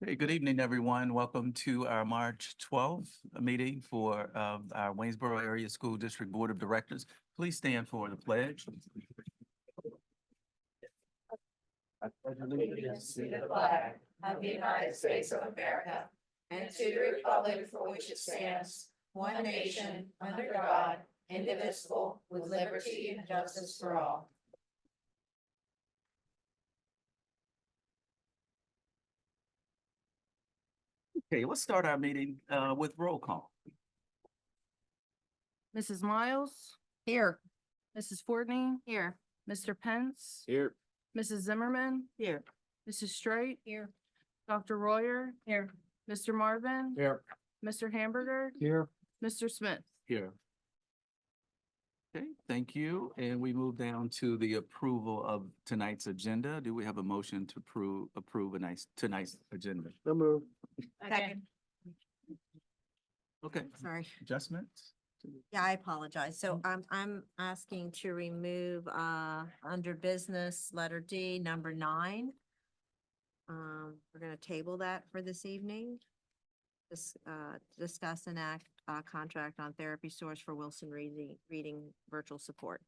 Hey, good evening, everyone. Welcome to our March 12th meeting for our Waynesboro Area School District Board of Directors. Please stand for the pledge. I pledge allegiance To the flag of the United States of America and to the republic for which it stands, one nation, under God, indivisible, with liberty and justice for all. Okay, let's start our meeting with roll call. Mrs. Miles? Here. Mrs. Fortney? Here. Mr. Pence? Here. Mrs. Zimmerman? Here. Mrs. Straight? Here. Dr. Royer? Here. Mr. Marvin? Here. Mr. Hamburger? Here. Mr. Smith? Here. Okay, thank you. And we move down to the approval of tonight's agenda. Do we have a motion to approve tonight's agenda? So move. Second. Okay, Sorry. adjustments? Yeah, I apologize. So I'm asking to remove under business, letter D, number 9. We're gonna table that for this evening. Discuss and act contract on therapy source for Wilson reading virtual support.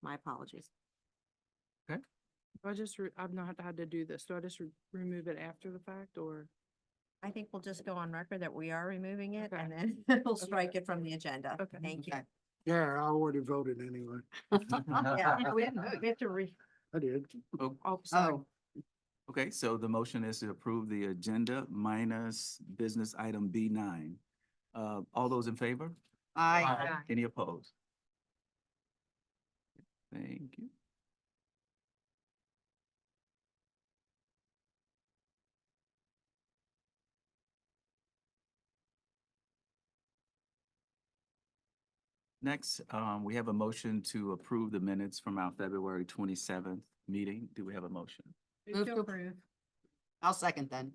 My apologies. I've not had to do this. Do I just remove it after the fact or? I think we'll just go on record that we are removing it Okay. and then we'll strike it from the agenda. Okay. Thank you. Yeah, I already voted anyway. Yeah, we have to I did. Oh, sorry. Okay, so the motion is to approve the agenda minus business item B9. All those in favor? Aye. Any opposed? Thank you. Next, we have a motion to approve the minutes from our February 27th meeting. Do we have a motion? Move to approve. I'll second then.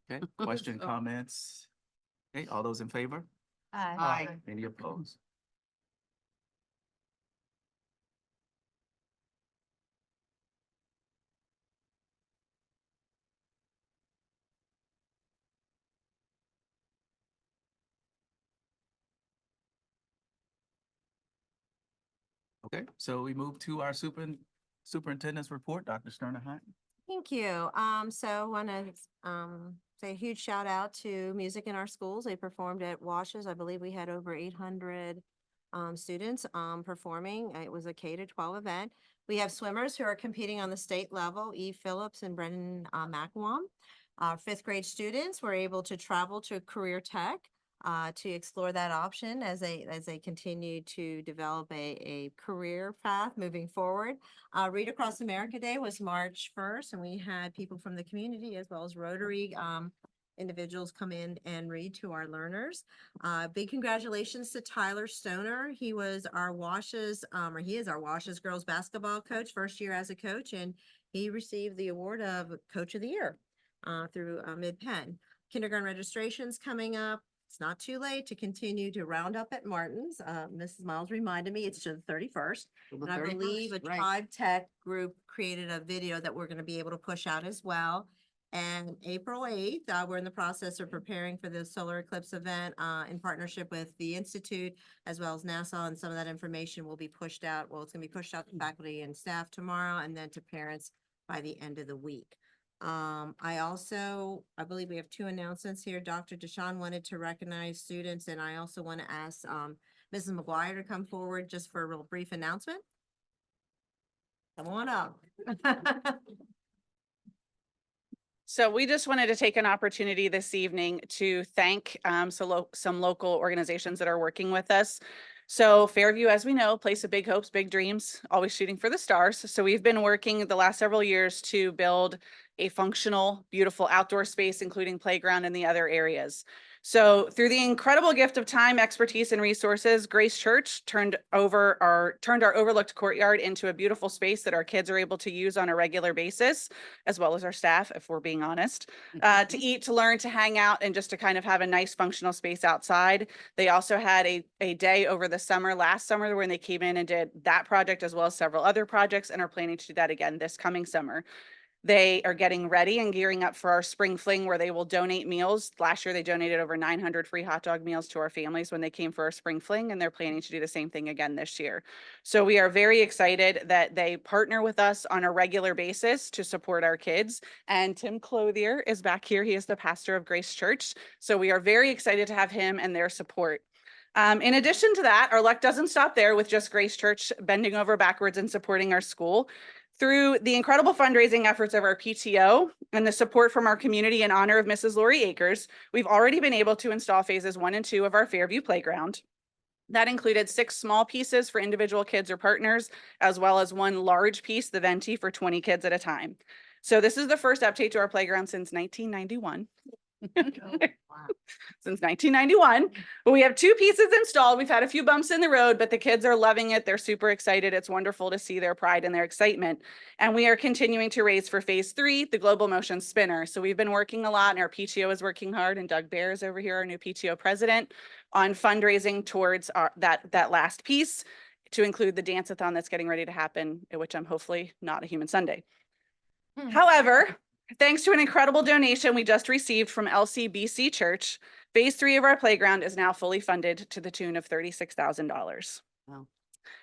Okay, question, Oh. comments? Okay, all those in favor? Aye. Any opposed? Okay, so we move to our superintendent's report, Dr. Sterner-Hunt. Thank you. So I want to say a huge shout out to music in our schools. They performed at Washes. I believe we had over 800 students performing. It was a K-12 event. We have swimmers who are competing on the state level, Eve Phillips and Brendan McElwain. Fifth grade students were able to travel to Career Tech to explore that option as they continue to develop a career path moving forward. Read Across America Day was March 1st, and we had people from the community as well as Rotary individuals come in and read to our learners. Big congratulations to Tyler Stoner. He was our Washes, or he is our Washes girls basketball coach, first year as a coach, and he received the award of Coach of the Year through Mid-Penn. Kindergarten registration's coming up. It's not too late to continue to round up at Martin's. Mrs. Miles reminded me it's to the 31st. And I believe a Tribe Tech group created a video that we're going to be able to push out as well. And April 8th, we're in the process of preparing for the solar eclipse event in partnership with the Institute as well as NASA. And some of that information will be pushed out. Well, it's going to be pushed out to faculty and staff tomorrow and then to parents by the end of the week. I believe we have 2 announcements here. Dr. Deshawn wanted to recognize students, and I also want to ask Mrs. McGuire to come forward just for a real brief announcement. Come on up. So we just wanted to take an opportunity this evening to thank some local organizations that are working with us. So Fairview, as we know, place of big hopes, big dreams, always shooting for the stars. So we've been working the last several years to build a functional, beautiful outdoor space, including playground and the other areas. So through the incredible gift of time, expertise, and resources, Grace Church turned our overlooked courtyard into a beautiful space that our kids are able to use on a regular basis, as well as our staff, if we're being honest, to eat, to learn, to hang out, and just to kind of have a nice functional space outside. They also had a day over the summer, last summer, when they came in and did that project as well as several other projects, and are planning to do that again this coming summer. They are getting ready and gearing up for our spring fling where they will donate meals. Last year, they donated over 900 free hot dog meals to our families when they came for our spring fling, and they're planning to do the same thing again this year. So we are very excited that they partner with us on a regular basis to support our kids. And Tim Clothier is back here. He is the pastor of Grace Church. So we are very excited to have him and their support. In addition to that, our luck doesn't stop there with just Grace Church bending over backwards and supporting our school. Through the incredible fundraising efforts of our PTO and the support from our community in honor of Mrs. Lori Akers, we've already been able to install phases 1 and 2 of our Fairview playground. That included 6 small pieces for individual kids or partners, as well as 1 large piece, the venti, for 20 kids at a time. So this is the first update to our playground since 1991. Since 1991. But we have 2 pieces installed. We've had a few bumps in the road, but the kids are loving it. They're super excited. It's wonderful to see their pride and their excitement. And we are continuing to raise for phase 3, the Global Motion Spinner. So we've been working a lot, and our PTO is working hard, and Doug Bear is over here, our new PTO president, on fundraising towards that last piece, to include the dance-a-thon that's getting ready to happen, which I'm hopefully not a human Sunday. However, thanks to an incredible donation we just received from LCBC Church, phase 3 of our playground is now fully funded to the tune of $36,000. Wow.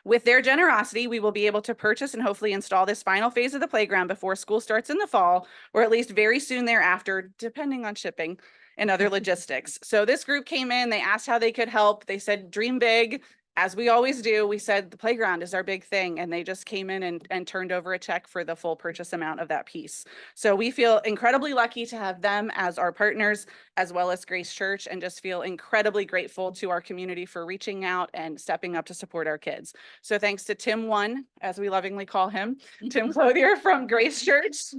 With their generosity, we will be able to purchase and hopefully install this final phase of the playground before school starts in the fall, or at least very soon thereafter, depending on shipping and other logistics. So this group came in, they asked how they could help. They said, dream big. As we always do, we said the playground is our big thing, and they just came in and turned over a check for the full purchase amount of that piece. So we feel incredibly lucky to have them as our partners, as well as Grace Church, and just feel incredibly grateful to our community for reaching out and stepping up to support our kids. So thanks to Tim 1, as we lovingly call him, Tim Clothier from Grace Church,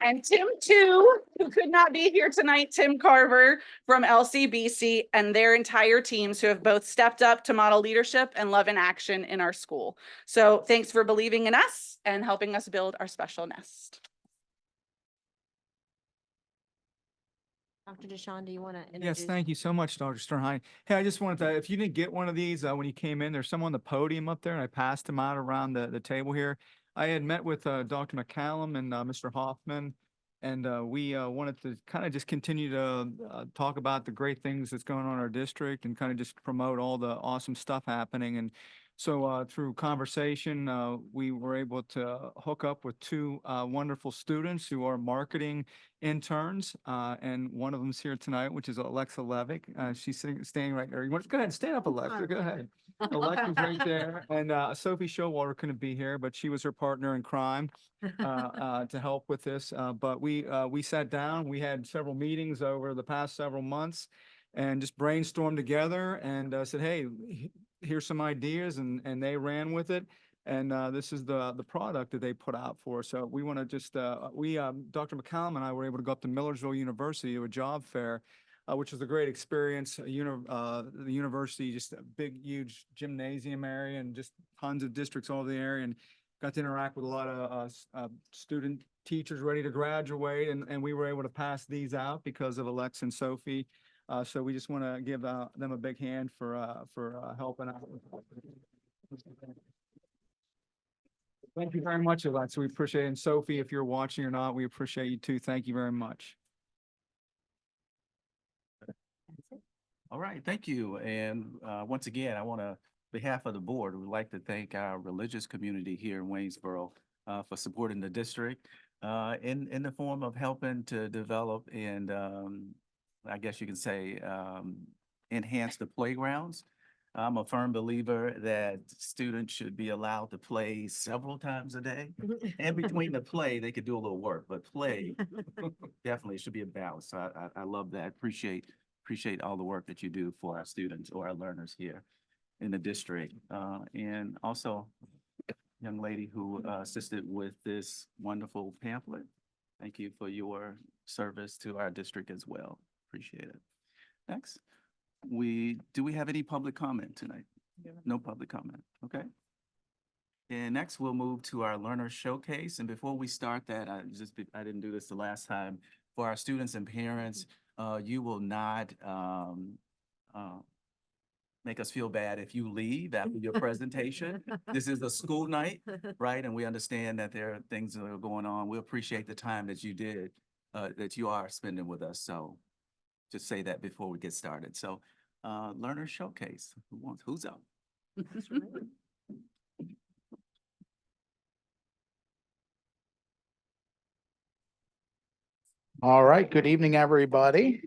and Tim 2, who could not be here tonight, Tim Carver from LCBC, and their entire teams who have both stepped up to model leadership and love in action in our school. So thanks for believing in us and helping us build our special nest. Dr. DeShawn, do you want to Yes, introduce? thank you so much, Dr. Sternheim. Hey, I just wanted to, if you didn't get one of these when you came in, there's some on the podium up there, and I passed them out around the table here. I had met with Dr. McCallum and Mr. Hoffman, and we wanted to kind of just continue to talk about the great things that's going on in our district and kind of just promote all the awesome stuff happening. And so through conversation, we were able to hook up with 2 wonderful students who are marketing interns, and one of them's here tonight, which is Alexa Levick. She's standing right there. You want to go ahead and stand up, Alexa? Go ahead. Alexa's right there, and Sophie Showalter couldn't be here, but she was her partner in crime to help with this. But we sat down. We had several meetings over the past several months, and just brainstormed together and said, "Hey, here's some ideas," and they ran with it. And this is the product that they put out for us. So we want to just, Dr. McCallum and I were able to go up to Millersville University to a job fair, which was a great experience. The university, just a big, huge gymnasium area and just tons of districts all over the area, and got to interact with a lot of student teachers ready to graduate. And we were able to pass these out because of Alexa and Sophie. So we just want to give them a big hand for helping out. Thank you very much, Alexa. We appreciate it. And Sophie, if you're watching or not, we appreciate you too. Thank you very much. All right, thank you. And once again, I want to, behalf of the board, we'd like to thank our religious community here in Waynesboro for supporting the district in the form of helping to develop and I guess you can say enhance the playgrounds. I'm a firm believer that students should be allowed to play several times a day. And between the play, they could do a little work, but play definitely should be a balance. So I love that. Appreciate all the work that you do for our students or our learners here in the district. And also, young lady who assisted with this wonderful pamphlet. Thank you for your service to our district as well. Appreciate it. Next, do we have any public comment tonight? No public comment. Okay. And next we'll move to our learner showcase. And before we start that, I didn't do this the last time. For our students and parents, you will not make us feel bad if you leave after your presentation. This is a school night, right? And we understand that there are things that are going on. We appreciate the time that you did, that you are spending with us. So just say that before we get started. So, learner showcase, who's up? All right, good evening, everybody.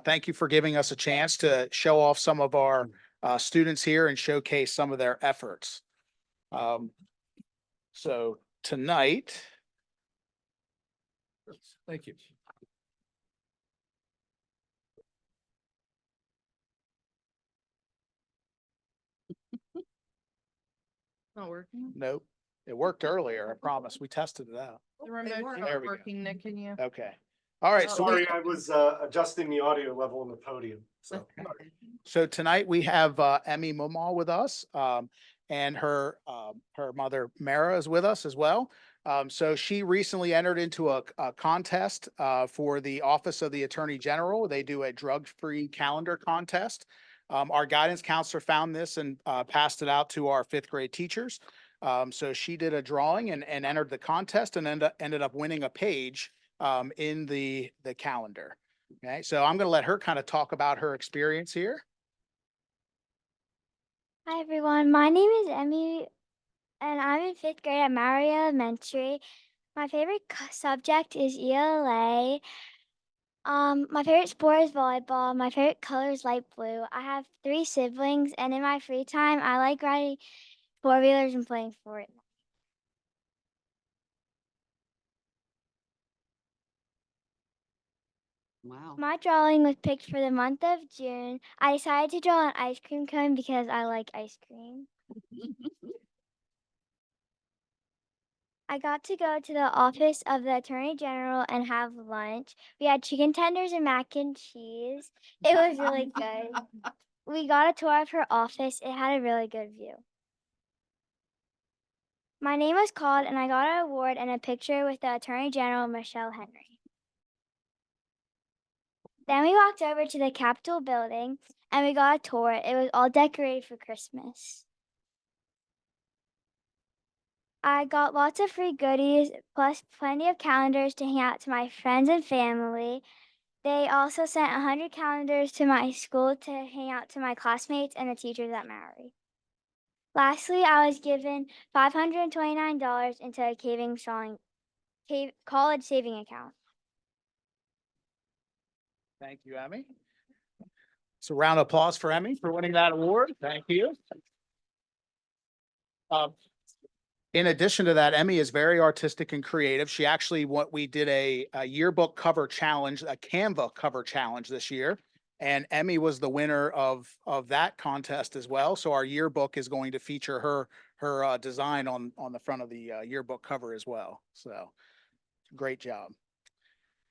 Thank you for giving us a chance to show off some of our students here and showcase some of their efforts. So tonight. Thank you. Not working? Nope, it worked earlier, I promise. We tested it out. The remote's There not we go. working, Nick, can you? Okay. All right, so Sorry, I was adjusting the audio level on the podium, so. So tonight we have Emmy Mumal with us, and her mother Mara is with us as well. So she recently entered into a contest for the Office of the Attorney General. They do a drug-free calendar contest. Our guidance counselor found this and passed it out to our fifth grade teachers. So she did a drawing and entered the contest and ended up winning a page in the calendar. Okay, so I'm going to let her kind of talk about her experience here. Hi everyone, my name is Emmy and I'm in fifth grade at Maury Elementary. My favorite subject is ELA. My favorite sport is volleyball. My favorite color is light blue. I have 3 siblings and in my free time, I like riding 4-wheelers and playing Fortnite. Wow. My drawing was picked for the month of June. I decided to draw an ice cream cone because I like ice cream. I got to go to the office of the Attorney General and have lunch. We had chicken tenders and mac and cheese. It was really good. We got a tour of her office. It had a really good view. My name was called and I got an award and a picture with the Attorney General, Michelle Henry. Then we walked over to the Capitol building and we got a tour. It was all decorated for Christmas. I got lots of free goodies, plus plenty of calendars to hand out to my friends and family. They also sent 100 calendars to my school to hang out to my classmates and the teachers at Maury. Lastly, I was given $529 into a college saving account. Thank you, Emmy. So round of applause for Emmy for winning that award. Thank you. In addition to that, Emmy is very artistic and creative. She actually, we did a yearbook cover challenge, a Canva cover challenge this year. And Emmy was the winner of that contest as well. So our yearbook is going to feature her design on the front of the yearbook cover as well. So great job.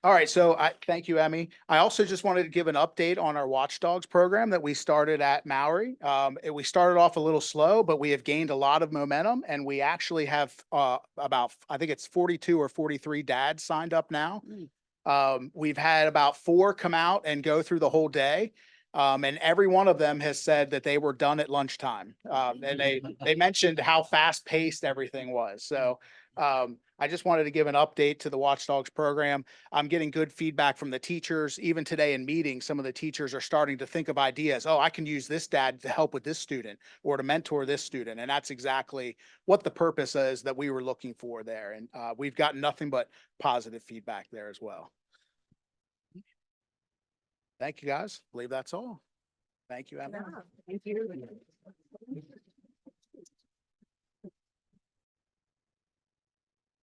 All right, so thank you, Emmy. I also just wanted to give an update on our Watchdogs program that we started at Maury. We started off a little slow, but we have gained a lot of momentum, and we actually have about, I think it's 42 or 43 dads signed up now. We've had about 4 come out and go through the whole day. And every one of them has said that they were done at lunchtime. And they mentioned how fast paced everything was. So I just wanted to give an update to the Watchdogs program. I'm getting good feedback from the teachers. Even today in meetings, some of the teachers are starting to think of ideas. Oh, I can use this dad to help with this student or to mentor this student. And that's exactly what the purpose is that we were looking for there. And we've gotten nothing but positive feedback there as well. Thank you, guys. I believe that's all. Thank you, Emma. Thank you.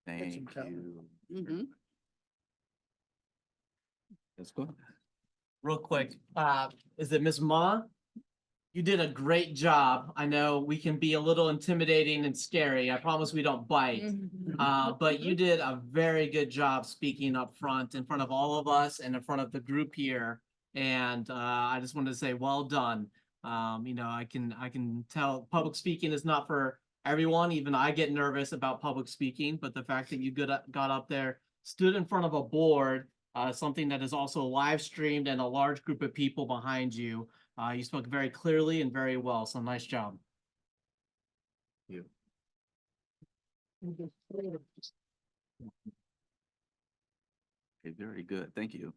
Thank you. Mhm. That's good. Real quick, is it Ms. Ma? You did a great job. I know we can be a little intimidating and scary. I promise we don't bite. But you did a very good job speaking up front in front of all of us and in front of the group here. And I just wanted to say, well done. You know, I can tell public speaking is not for everyone. Even I get nervous about public speaking, but the fact that you got up there, stood in front of a board, something that is also live streamed and a large group of people behind you, You spoke very clearly and very well, so nice job. You. Okay, very good. Thank you.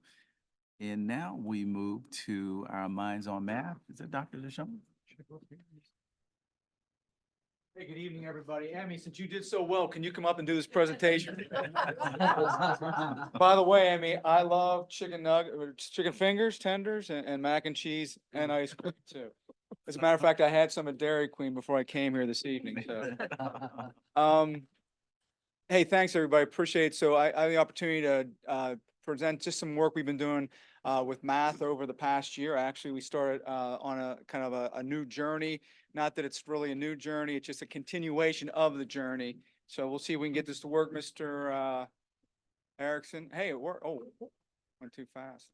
And now we move to our Minds on Math. Is that Dr. Deschamps? Hey, good evening, everybody. Amy, since you did so well, can you come up and do this presentation? By the way, Amy, I love chicken fingers, tenders, and mac and cheese and ice cream too. As a matter of fact, I had some at Dairy Queen before I came here this evening, so. Hey, thanks, everybody. Appreciate it. So I have the opportunity to present just some work we've been doing with math over the past year. Actually, we started on a kind of a new journey. Not that it's really a new journey, it's just a continuation of the journey. So we'll see if we can get this to work, Mr. Erickson. Hey, it worked. Oh, went too fast.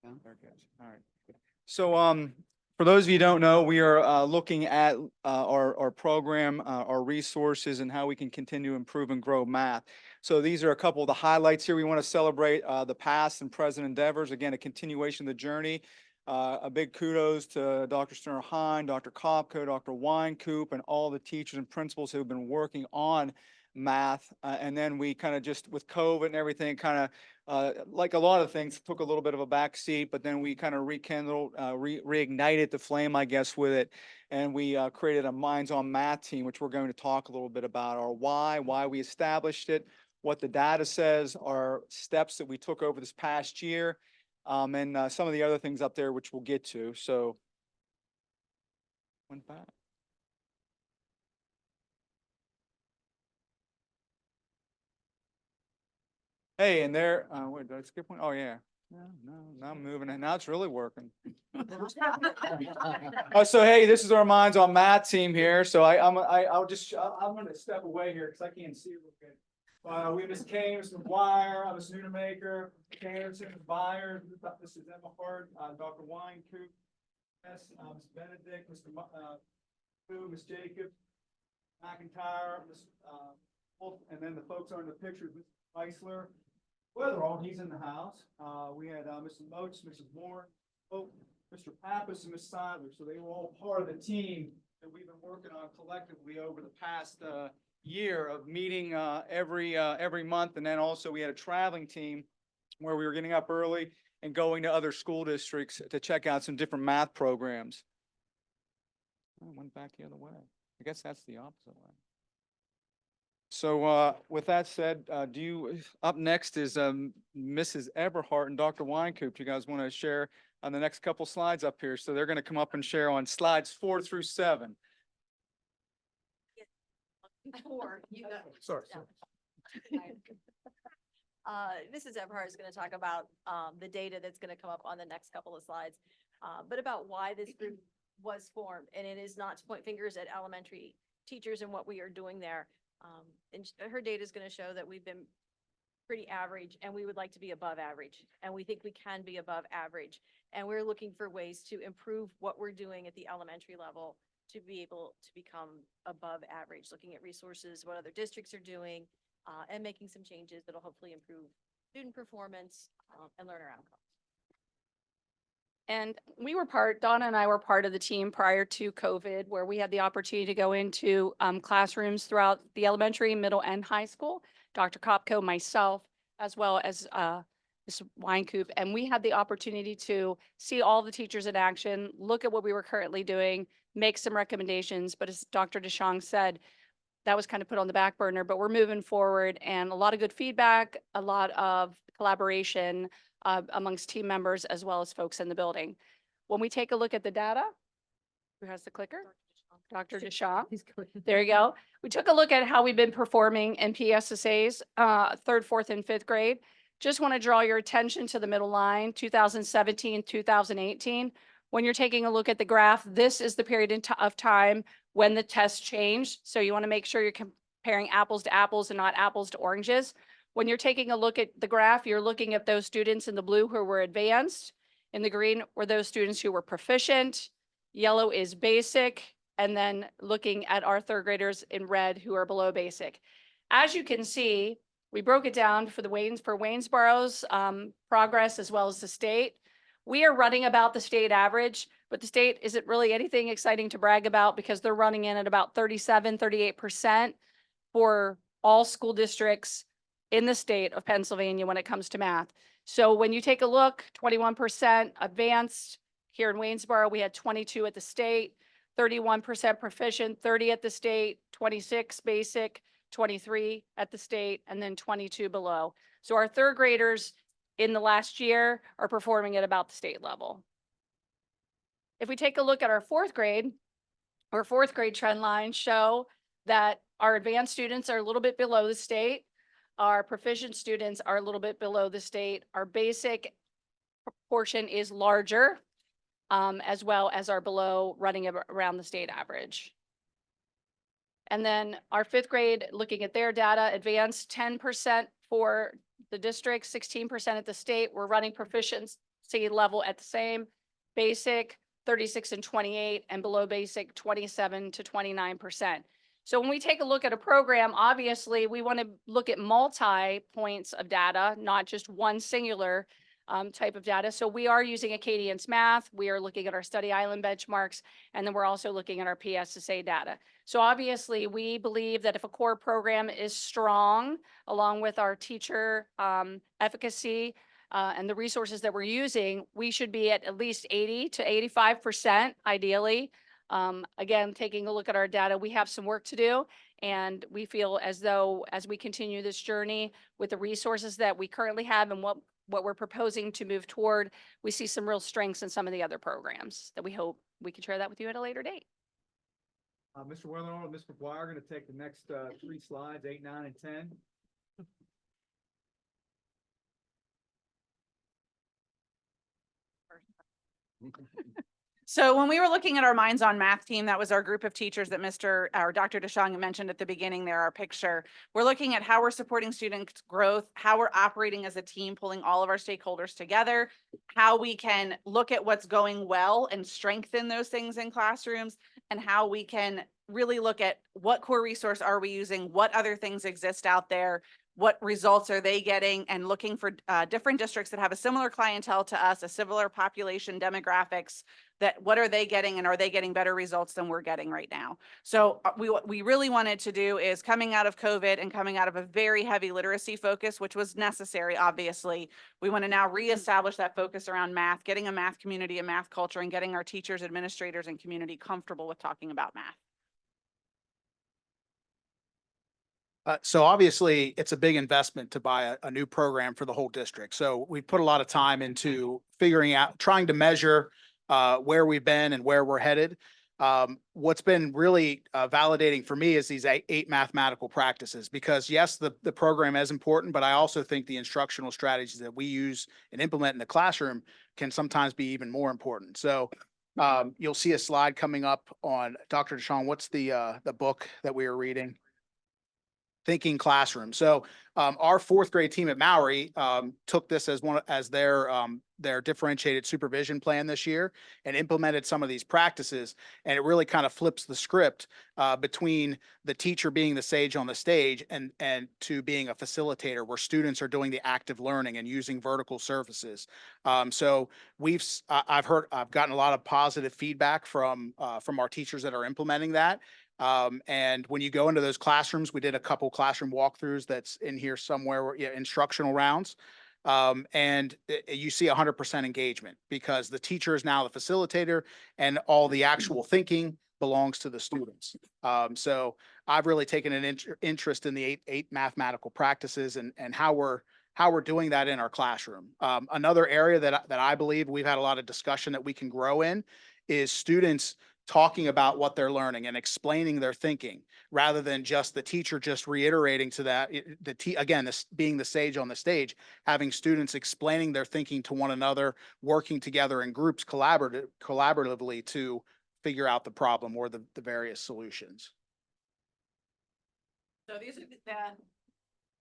There it goes. All right. So, for those of you who don't know, we are looking at our program, our resources, and how we can continue to improve and grow math. So these are a couple of the highlights here. We want to celebrate the past and present endeavors. Again, a continuation of the journey. A big kudos to Dr. Sterner-Hein, Dr. Kopko, Dr. Weinkoop, and all the teachers and principals who have been working on math. And then we kind of just, with COVID and everything, kind of like a lot of things, took a little bit of a back seat, but then we kind of rekindled, reignited the flame, I guess, with it. And we created a Minds on Math team, which we're going to talk a little bit about our why we established it, what the data says, our steps that we took over this past year, and some of the other things up there, which we'll get to. So, went back. Hey, and there, wait, did I skip one? Oh, yeah. No, now I'm moving it. Now it's really working. So hey, this is our Minds on Math team here. So I'm going to step away here because I can't see real good. We have Ms. Kane, Mr. McGuire, Ms. Nunemaker, Anderson, Byers, this is Emma Hart, Dr. Weinkoop, Ms. Benedict, Mr. Fu, Ms. Jacob, McIntyre, Ms. Wolf, and then the folks on the pictures, Ms. Eisler. Weatherall, he's in the house. We had Mr. Moats, Mrs. Moore, Mr. Pappas, and Ms. Seidler. So they were all part of the team that we've been working on collectively over the past year of meeting every month. And then also we had a traveling team where we were getting up early and going to other school districts to check out some different math programs. I went back the other way. I guess that's the opposite way. So with that said, up next is Mrs. Eberhardt and Dr. Weinkoop. You guys want to share on the next couple slides up here? So they're going to come up and share on slides 4 through 7. Sorry. Mrs. Everhart is going to talk about the data that's going to come up on the next couple of slides, but about why this group was formed. And it is not to point fingers at elementary teachers and what we are doing there. And her data is going to show that we've been pretty average and we would like to be above average. And we think we can be above average. And we're looking for ways to improve what we're doing at the elementary level to be able to become above average, looking at resources, what other districts are doing, and making some changes that'll hopefully improve student performance and learner outcomes. And Donna and I were part of the team prior to COVID, where we had the opportunity to go into classrooms throughout the elementary, middle, and high school. Dr. Kopko, myself, as well as Ms. Weinkoop, and we had the opportunity to see all the teachers in action, look at what we were currently doing, make some recommendations. But as Dr. Deschamps said, that was kind of put on the back burner, but we're moving forward, and a lot of good feedback, a lot of collaboration amongst team members as well as folks in the building. When we take a look at the data, who has the clicker? Dr. Deschamps. There you go. We took a look at how we've been performing in PSSAs, 3rd, 4th, and 5th grade. Just want to draw your attention to the middle line, 2017, 2018. When you're taking a look at the graph, this is the period of time when the test changed. So you want to make sure you're comparing apples to apples and not apples to oranges. When you're taking a look at the graph, you're looking at those students in the blue who were advanced. In the green were those students who were proficient. Yellow is basic. And then looking at our 3rd graders in red who are below basic. As you can see, We broke it down for Waynesboro's progress as well as the state. We are running about the state average, but the state isn't really anything exciting to brag about because they're running in at about 38% for all school districts in the state of Pennsylvania when it comes to math. So when you take a look, 21% advanced here in Waynesboro, we had 22 at the state, 31% proficient, 30 at the state, 26 basic, 23 at the state, and then 22 below. So our third graders in the last year are performing at about the state level. If we take a look at our fourth grade trend lines show that our advanced students are a little bit below the state. Our proficient students are a little bit below the state. Our basic portion is larger, as well as our below running around the state average. And then our fifth grade, looking at their data, advanced 10% for the district, 16% at the state. We're running proficiency level at the same. Basic, 36 and 28, and below basic, 27 to 29%. So when we take a look at a program, obviously we want to look at multi points of data, not just one singular type of data. So we are using Acadian's math. We are looking at our study island benchmarks, and then we're also looking at our PSSA data. So obviously we believe that if a core program is strong, along with our teacher efficacy and the resources that we're using, we should be at least 80 to 85% ideally. Again, taking a look at our data, we have some work to do, and we feel as though as we continue this journey with the resources that we currently have and what we're proposing to move toward, we see some real strengths in some of the other programs that we hope we can share that with you at a later date. Mr. Weatherall and Ms. McGuire are going to take the next 3 slides, 8, 9, and 10. So when we were looking at our Minds on Math team, that was our group of teachers that Dr. DeShong mentioned at the beginning there, our picture. We're looking at how we're supporting student growth, how we're operating as a team, pulling all of our stakeholders together, how we can look at what's going well and strengthen those things in classrooms, and how we can really look at what core resource are we using, what other things exist out there, what results are they getting, and looking for different districts that have a similar clientele to us, a similar population demographics, that what are they getting and are they getting better results than we're getting right now? So what we really wanted to do is, coming out of COVID and coming out of a very heavy literacy focus, which was necessary, obviously, we want to now reestablish that focus around math, getting a math community, a math culture, and getting our teachers, administrators, and community comfortable with talking about math. So obviously, it's a big investment to buy a new program for the whole district. So we put a lot of time into figuring out, trying to measure where we've been and where we're headed. What's been really validating for me is these eight mathematical practices, because yes, the program is important, but I also think the instructional strategies that we use and implement in the classroom can sometimes be even more important. So you'll see a slide coming up on Dr. DeShong. What's the book that we are reading? Thinking Classroom. So our fourth grade team at Maury took this as their differentiated supervision plan this year and implemented some of these practices. And it really kind of flips the script between the teacher being the sage on the stage and to being a facilitator, where students are doing the active learning and using vertical surfaces. So I've gotten a lot of positive feedback from our teachers that are implementing that. And when you go into those classrooms, we did a couple classroom walkthroughs that's in here somewhere, instructional rounds. And you see 100% engagement, because the teacher is now the facilitator and all the actual thinking belongs to the students. So I've really taken an interest in the eight mathematical practices and how we're doing that in our classroom. Another area that I believe we've had a lot of discussion that we can grow in is students talking about what they're learning and explaining their thinking, rather than just the teacher just reiterating to that. Again, this being the sage on the stage, having students explaining their thinking to one another, working together in groups collaboratively to figure out the problem or the various solutions. So these are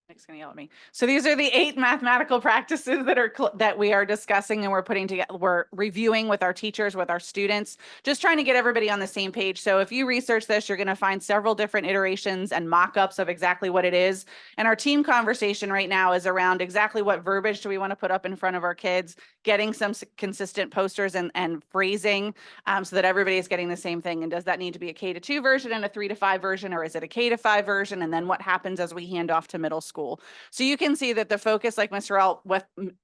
Nick's gonna yell at me. So these are the 8 mathematical practices that that we are discussing and we're putting together, we're reviewing with our teachers, with our students, just trying to get everybody on the same page. So if you research this, you're gonna find several different iterations and mock-ups of exactly what it is. And our team conversation right now is around exactly what verbiage do we want to put up in front of our kids, getting some consistent posters and phrasing so that everybody is getting the same thing. And does that need to be a K-2 version and a 3-5 version, or is it a K-5 version? And then what happens as we hand off to middle school? So you can see that the focus, like Mr.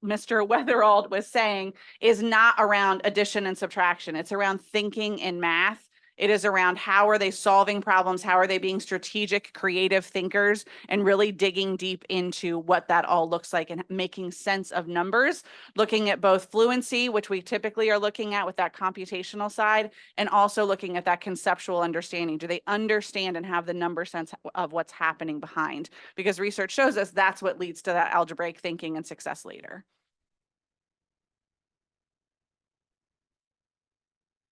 Weatherald was saying, is not around addition and subtraction. It's around thinking in math. It is around how are they solving problems? How are they being strategic, creative thinkers, and really digging deep into what that all looks like and making sense of numbers, looking at both fluency, which we typically are looking at with that computational side, and also looking at that conceptual understanding. Do they understand and have the number sense of what's happening behind? Because research shows us that's what leads to that algebraic thinking and success later.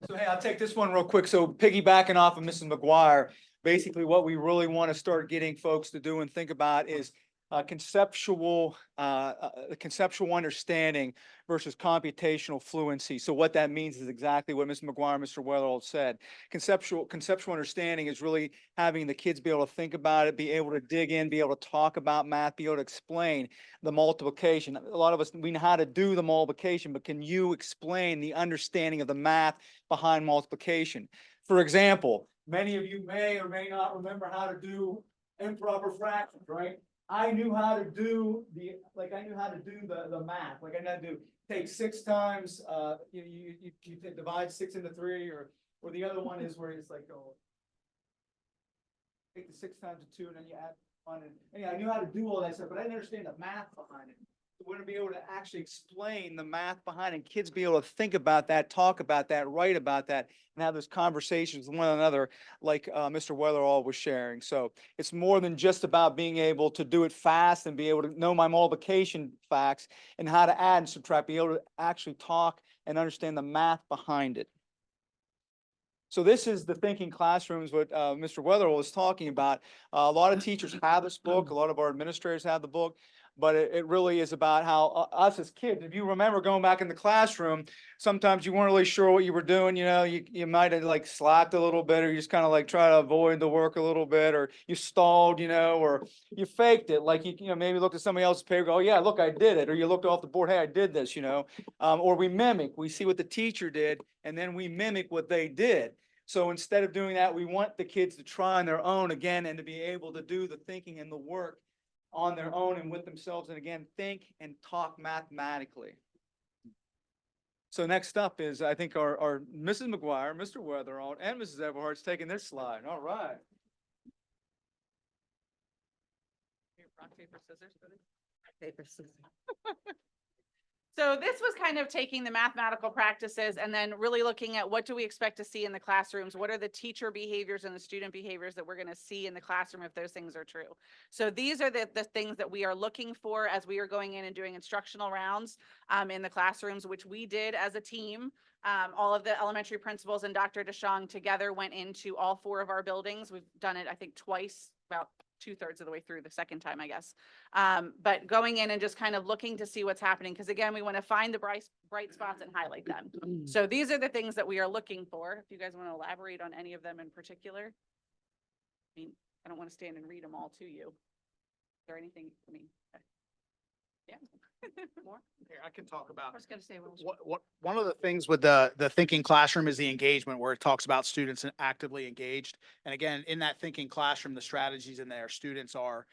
So, hey, I'll take this one real quick. So piggybacking off of Mrs. McGuire, basically what we really want to start getting folks to do and think about is conceptual understanding versus computational fluency. So what that means is exactly what Ms. McGuire and Mr. Weatherall said. Conceptual understanding is really having the kids be able to think about it, be able to dig in, be able to talk about math, be able to explain the multiplication. A lot of us, we know how to do the multiplication, but can you explain the understanding of the math behind multiplication? For example, many of you may or may not remember how to do improper fractions, right? I knew how to do the math, like I know how to take 6 times, you divide 6 into 3, or the other one is where it's like, oh, take the 6 times 2 and then you add 1. And I knew how to do all that stuff, but I didn't understand the math behind it. We're going to be able to actually explain the math behind it. Kids be able to think about that, talk about that, write about that, and have those conversations with one another, like Mr. Weatherall was sharing. So it's more than just about being able to do it fast and be able to know my multiplication facts and how to add and subtract, be able to actually talk and understand the math behind it. So this is the thinking classrooms, what Mr. Weatherall was talking about. A lot of teachers have this book. A lot of our administrators have the book. But it really is about how us as kids, if you remember going back in the classroom, sometimes you weren't really sure what you were doing. You know, you might have like slacked a little bit, or you just kind of like try to avoid the work a little bit, or you stalled, or you faked it. Like, you know, maybe looked at somebody else's paper, go, oh yeah, look, I did it. Or you looked off the board, hey, I did this, or we mimic, we see what the teacher did, and then we mimic what they did. So instead of doing that, we want the kids to try on their own again and to be able to do the thinking and the work on their own and with themselves, and again, think and talk mathematically. So next up is, I think, our Mrs. McGuire, Mr. Weatherall, and Mrs. Everhart's taking this slide. All right. Rock, paper, scissors. Paper, scissors. So this was kind of taking the mathematical practices and then really looking at what do we expect to see in the classrooms? What are the teacher behaviors and the student behaviors that we're going to see in the classroom if those things are true? So these are the things that we are looking for as we are going in and doing instructional rounds in the classrooms, which we did as a team. All of the elementary principals and Dr. DeShong together went into all 4 of our buildings. We've done it, I think, twice, about 2/3 of the way through the second time, I guess. But going in and just kind of looking to see what's happening, because again, we want to find the bright spots and highlight them. So these are the things that we are looking for. If you guys want to elaborate on any of them in particular. I mean, I don't want to stand and read them all to you. Is there anything, yeah. More? Here, I can talk about. I was gonna say, One of the things with the thinking classroom is the engagement, where it talks about students actively engaged. And again, in that thinking classroom, the strategies in there, students are,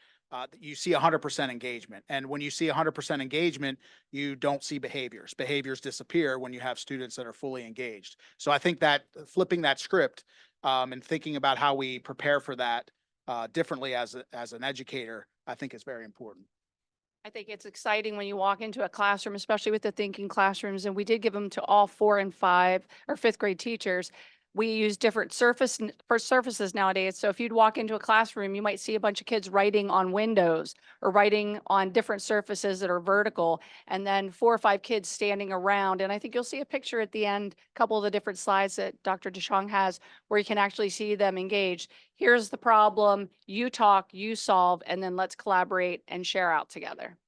you see 100% engagement. And when you see 100% engagement, you don't see behaviors. Behaviors disappear when you have students that are fully engaged. So I think that flipping that script and thinking about how we prepare for that differently as an educator, I think is very important. I think it's exciting when you walk into a classroom, especially with the thinking classrooms, and we did give them to all 4 and 5 or 5th grade teachers. We use different surfaces nowadays. So if you'd walk into a classroom, you might see a bunch of kids writing on windows or writing on different surfaces that are vertical, and then 4 or 5 kids standing around. And I think you'll see a picture at the end, a couple of the different slides that Dr. DeShong has, where you can actually see them engaged. Here's the problem, you talk, you solve, and then let's collaborate and share out together.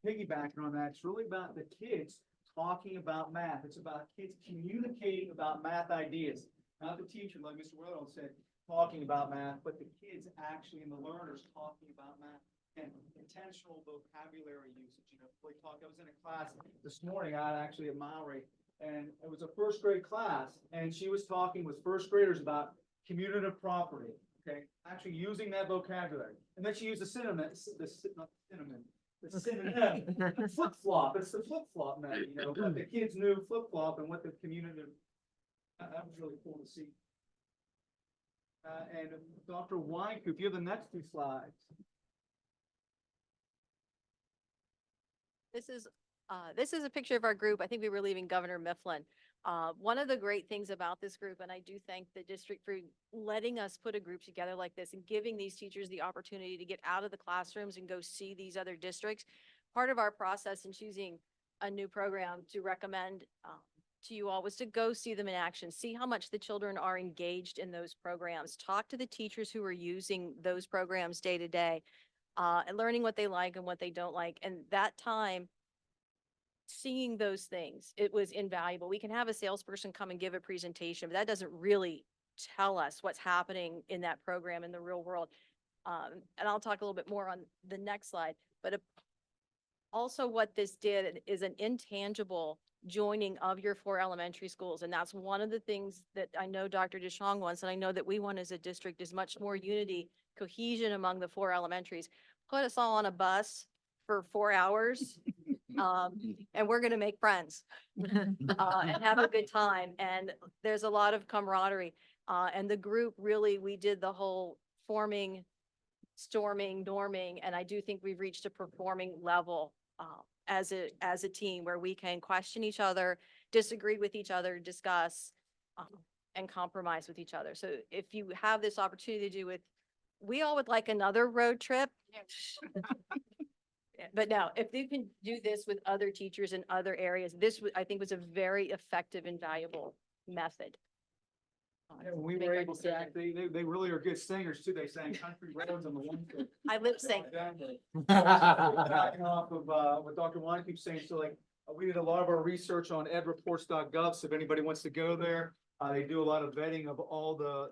Piggybacking on that, it's really about the kids talking about math. It's about kids communicating about math ideas. Not the teacher, like Mr. Willard said, talking about math, but the kids actually and the learners talking about math and intentional vocabulary usage. You know, I was in a class this morning, actually at Mowry, and it was a first grade class, and she was talking with first graders about commutative property. Okay, actually using that vocabulary, and then she used the synonym, flip flop. It's the flip flop method, you know, but the kids knew flip flop and what the commutative. That was really cool to see. And Dr. Weinkoop, if you have the next 2 slides. This is a picture of our group. I think we were leaving Governor Mifflin. One of the great things about this group, and I do thank the district for letting us put a group together like this and giving these teachers the opportunity to get out of the classrooms and go see these other districts. Part of our process in choosing a new program to recommend to you all was to go see them in action, see how much the children are engaged in those programs, talk to the teachers who are using those programs day to day, and learning what they like and what they don't like. And that time, seeing those things, it was invaluable. We can have a salesperson come and give a presentation, but that doesn't really tell us what's happening in that program in the real world. And I'll talk a little bit more on the next slide, but also what this did is an intangible joining of your 4 elementary schools. And that's one of the things that I know Dr. DeShong wants, and I know that we want as a district, is much more unity, cohesion among the 4 elementaries. Put us all on a bus for 4 hours. And we're going to make friends and have a good time. And there's a lot of camaraderie. And the group really, we did the whole forming, storming, norming, and I do think we've reached a performing level as a team where we can question each other, disagree with each other, discuss, and compromise with each other. So if you have this opportunity to do with, we all would like another road trip. But no, if you can do this with other teachers in other areas, this I think was a very effective and valuable method. Yeah, we make were our able to decision. act, they really are good singers too. They sang Country Roads on the one. I lip sync. Backing off of what Dr. Wine keeps saying, so like, we did a lot of our research on edreports.gov, so if anybody wants to go there, they do a lot of vetting of all the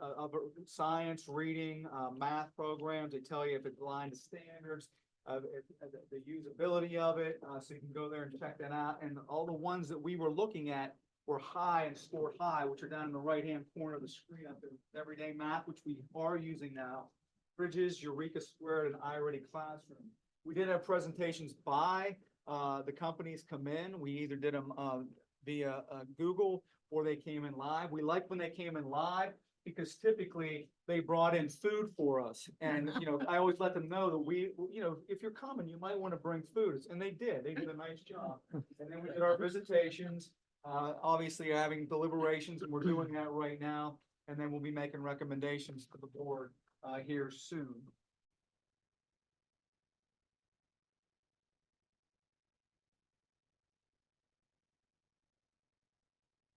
science, reading, math programs. They tell you if it's aligned to standards, the usability of it, so you can go there and check that out. And all the ones that we were looking at were high and scored high, which are down in the right-hand corner of the screen up there. Everyday Math, which we are using now, Bridges, Eureka Squared, and iReady Classroom. We did have presentations by the companies come in. We either did them via Google or they came in live. We like when they came in live because typically they brought in food for us. And, you know, I always let them know that we, you know, if you're coming, you might want to bring food. And they did a nice job. And then we did our visitations. Obviously having deliberations, and we're doing that right now. And then we'll be making recommendations to the board here soon.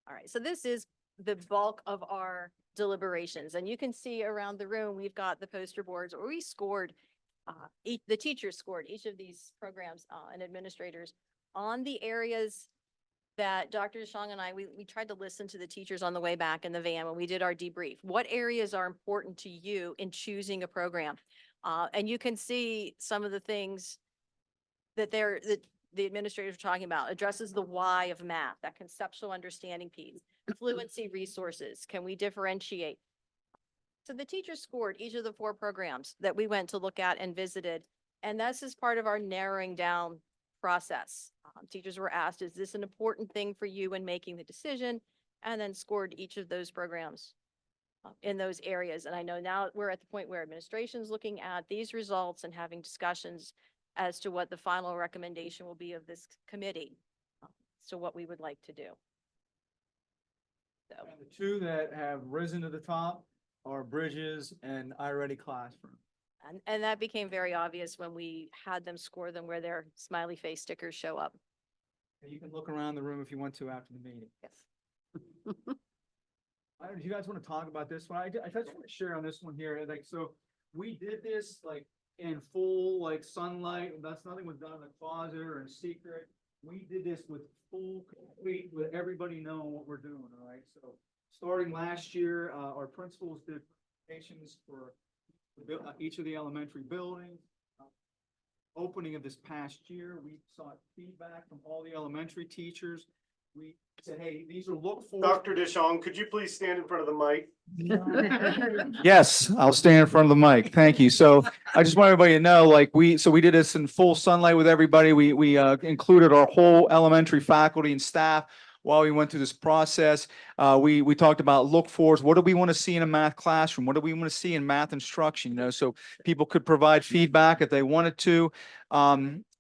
All right, so this is the bulk of our deliberations, and you can see around the room, we've got the poster boards where we scored, the teachers scored each of these programs and administrators on the areas that Dr. DeShong and I, we tried to listen to the teachers on the way back in the van when we did our debrief. What areas are important to you in choosing a program? And you can see some of the things that the administrators are talking about. Addresses the why of math, that conceptual understanding piece. Fluency resources, can we differentiate? So the teachers scored each of the 4 programs that we went to look at and visited. And this is part of our narrowing down process. Teachers were asked, is this an important thing for you in making the decision? And then scored each of those programs in those areas. And I know now we're at the point where administration's looking at these results and having discussions as to what the final recommendation will be of this committee. So what we would like to do. So, And the two that have risen to the top are Bridges and iReady Classroom. and that became very obvious when we had them score them where their smiley face stickers show up. You can look around the room if you want to after the meeting. Yes. Do you guys want to talk about this one? I just want to share on this one here, like, so we did this like in full, like sunlight, that's nothing was done in the closet or in secret. We did this with full, complete, with everybody knowing what we're doing, all right? So starting last year, our principals did presentations for each of the elementary buildings. Opening of this past year, we sought feedback from all the elementary teachers. We said, hey, these are look for. Dr. Dishon, could you please stand in front of the mic? Yes, I'll stand in front of the mic. Thank you. So I just want everybody to know, like we did this in full sunlight with everybody. We included our whole elementary faculty and staff while we went through this process. We talked about look fors. What do we want to see in a math classroom? What do we want to see in math instruction? You know, so people could provide feedback if they wanted to.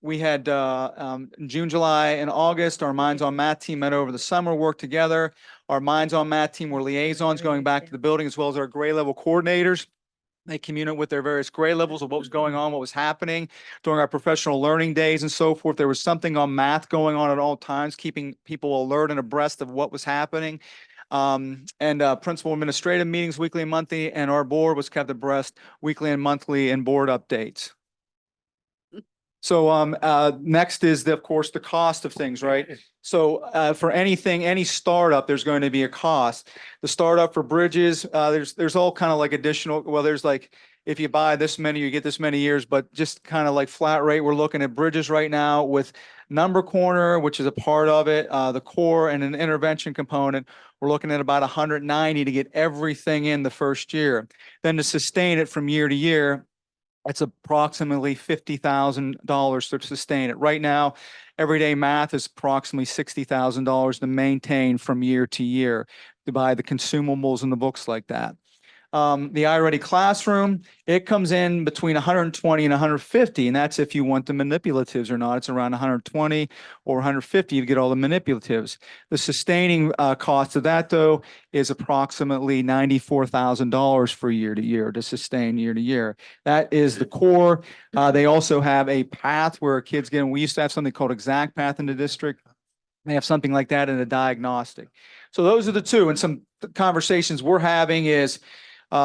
We had June, July, and August. Our Minds on Math team met over the summer, worked together. Our Minds on Math team were liaisons going back to the building, as well as our grade level coordinators. They communicate with their various grade levels of what was going on, what was happening during our professional learning days and so forth. There was something on math going on at all times, keeping people alert and abreast of what was happening. Principal administrative meetings, weekly and monthly, and our board was kept abreast weekly and monthly and board updates. So next is of course the cost of things, right? So for anything, any startup, there's going to be a cost. The startup for Bridges, there's all kind of like additional, well, there's like, if you buy this many, you get this many years, but just kind of like flat rate, we're looking at Bridges right now with Number Corner, which is a part of it, the core and an intervention component. We're looking at about 190 to get everything in the first year. Then to sustain it from year to year, it's approximately $50,000 to sustain it. Right now, everyday math is approximately $60,000 to maintain from year to year to buy the consumables and the books like that. The iReady Classroom, it comes in between 120 and 150, and that's if you want the manipulatives or not. It's around 120 or 150 to get all the manipulatives. The sustaining cost of that, though, is approximately $94,000 for year to year to sustain year to year. That is the core. They also have a path where kids get, we used to have something called Exact Path in the district. They have something like that in a diagnostic. So those are the two. And some conversations we're having is,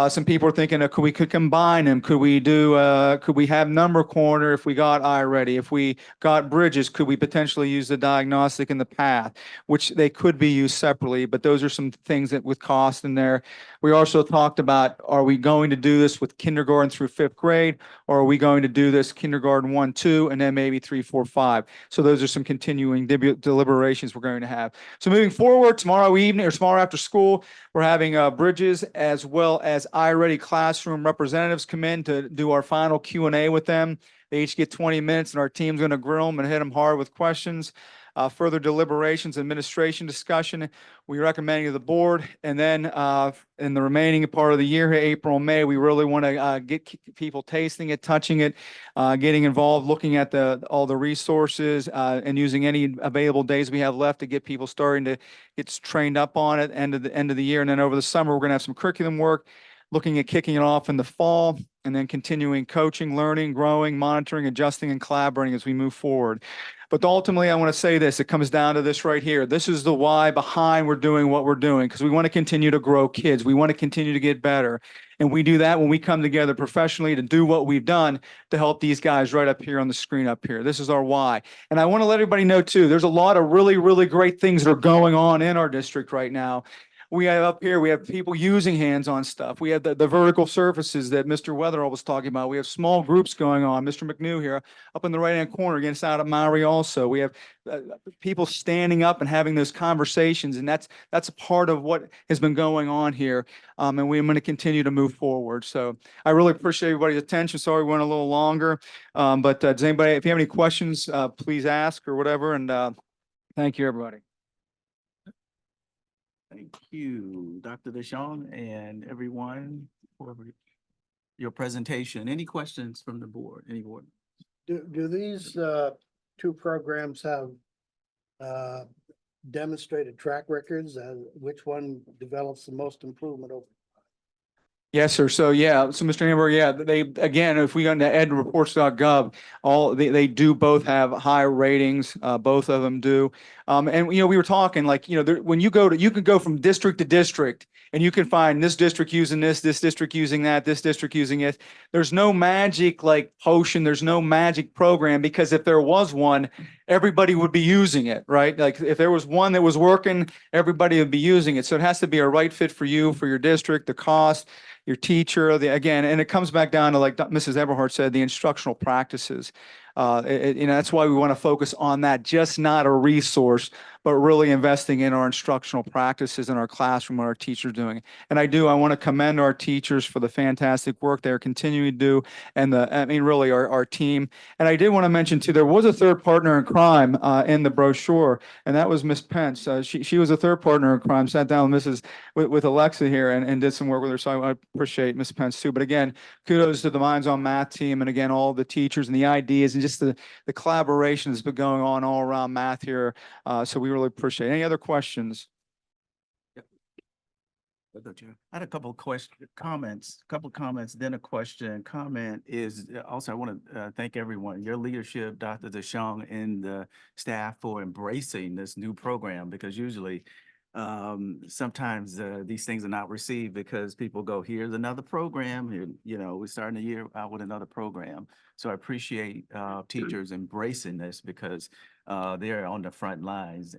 some people are thinking, we could combine them. Could we have Number Corner if we got iReady? If we got Bridges, could we potentially use the diagnostic in the path, which they could be used separately, but those are some things that with cost in there. We also talked about, are we going to do this with kindergarten through 5th grade, or are we going to do this kindergarten 1, 2, and then maybe 3, 4, 5? So those are some continuing deliberations we're going to have. So moving forward, tomorrow evening or tomorrow after school, we're having Bridges as well as iReady Classroom representatives come in to do our final Q&A with them. They each get 20 minutes and our team's going to grill them and hit them hard with questions. Further deliberations, administration discussion, we recommend to the board. And then in the remaining part of the year, April and May, we really want to get people tasting it, touching it, getting involved, looking at all the resources and using any available days we have left to get people starting to get trained up on it end of the year. And then over the summer, we're going to have some curriculum work, looking at kicking it off in the fall, and then continuing coaching, learning, growing, monitoring, adjusting, and collaborating as we move forward. But ultimately, I want to say this, it comes down to this right here. This is the why behind we're doing what we're doing, because we want to continue to grow kids. We want to continue to get better. And we do that when we come together professionally to do what we've done to help these guys right up here on the screen up here. This is our why. And I want to let everybody know too, there's a lot of really, really great things that are going on in our district right now. We have up here, we have people using hands-on stuff. We have the vertical surfaces that Mr. Weatherall was talking about. We have small groups going on. Mr. McNew here up in the right-hand corner against out of Maori also. We have people standing up and having those conversations, and that's a part of what has been going on here. And we're going to continue to move forward. So I really appreciate everybody's attention. Sorry we went a little longer. But does anybody, if you have any questions, please ask or whatever. And thank you, everybody. Thank you, Dr. Dishon and everyone for your presentation. Any questions from the board? Any board? Do these two programs have demonstrated track records, which one develops the most improvement over? Yes, sir. So yeah, so Mr. Amber, yeah, they, again, if we go into edreports.gov, they do both have high ratings, both of them do. And you know, we were talking like, you know, there, when you go to, you can go from district to district and you can find this district using this district using that, this district using it. There's no magic like potion. There's no magic program, because if there was one, everybody would be using it, right? Like if there was one that was working, everybody would be using it. So it has to be a right fit for you, for your district, the cost, your teacher, again, and it comes back down to, like Mrs. Eberhardt said, the instructional practices. You know, that's why we want to focus on that, just not a resource, but really investing in our instructional practices in our classroom, what our teachers are doing. And I want to commend our teachers for the fantastic work they're continuing to do, and really our team. And I did want to mention too, there was a third partner in crime in the brochure, and that was Miss Pence. She was a third partner in crime, sat down with Alexa here and did some work with her. So I appreciate Miss Pence too. But again, kudos to the Minds on Math team, and again, all the teachers and the ideas and just the collaboration that's been going on all around math here. So we really appreciate it. Any other questions? I had a couple of comments, then a question. Comment is also, I want to thank everyone, your leadership, Dr. DeShong, and the staff for embracing this new program, because usually sometimes these things are not received because people go, here's another program, you know, we're starting the year out with another program. So I appreciate teachers embracing this, because they're on the front lines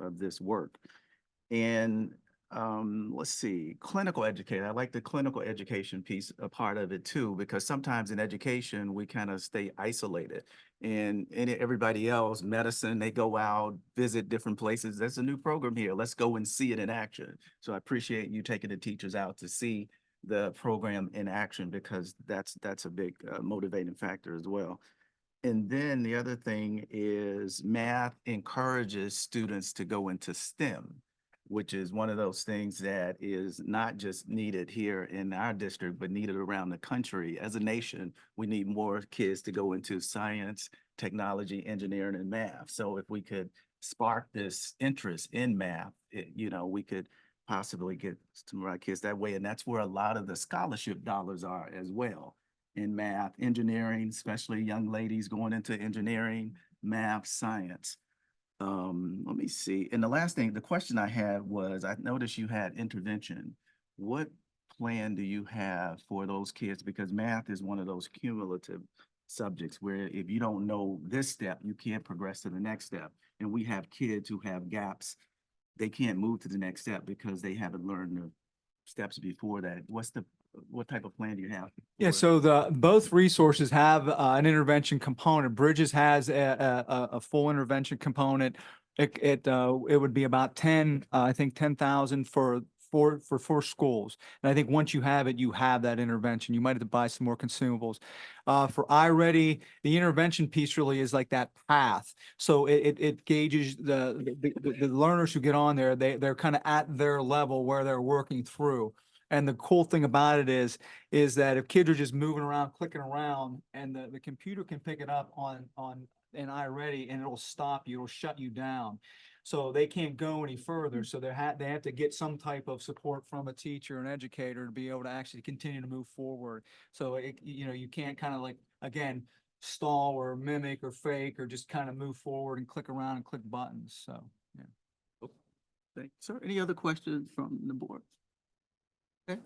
of this work. And let's see, clinical educator. I like the clinical education piece, a part of it too, because sometimes in education, we kind of stay isolated, and everybody else, medicine, they go out, visit different places. There's a new program here. Let's go and see it in action. So I appreciate you taking the teachers out to see the program in action, because that's a big motivating factor as well. And then the other thing is math encourages students to go into STEM, which is one of those things that is not just needed here in our district, but needed around the country. As a nation, we need more kids to go into science, technology, engineering, and math. So if we could spark this interest in math, you know, we could possibly get some of our kids that way. And that's where a lot of the scholarship dollars are as well, in math, engineering, especially young ladies going into engineering, math, science. Let me see. And the last thing, the question I had was, I noticed you had intervention. What plan do you have for those kids? Because math is one of those cumulative subjects where if you don't know this step, you can't progress to the next step. And we have kids who have gaps. They can't move to the next step because they haven't learned the steps before that. What type of plan do you have? Yeah, for- so both resources have an intervention component. Bridges has a full intervention component. It would be about 10, I think 10,000 for 4 schools. And I think once you have it, you have that intervention. You might have to buy some more consumables. For iReady, the intervention piece really is like that path. So it gauges the learners who get on there. They're kind of at their level where they're working through. And the cool thing about it is that if kids are just moving around, clicking around, and the computer can pick it up on an iReady, and it'll stop you, it'll shut you down. So they can't go any further. So they have to get some type of support from a teacher, an educator, to be able to actually continue to move forward. So you know, you can't kind of like, again, stall or mimic or fake, or just kind of move forward and click around and click buttons. So yeah. Thanks. Sir, any other questions from the board? Okay.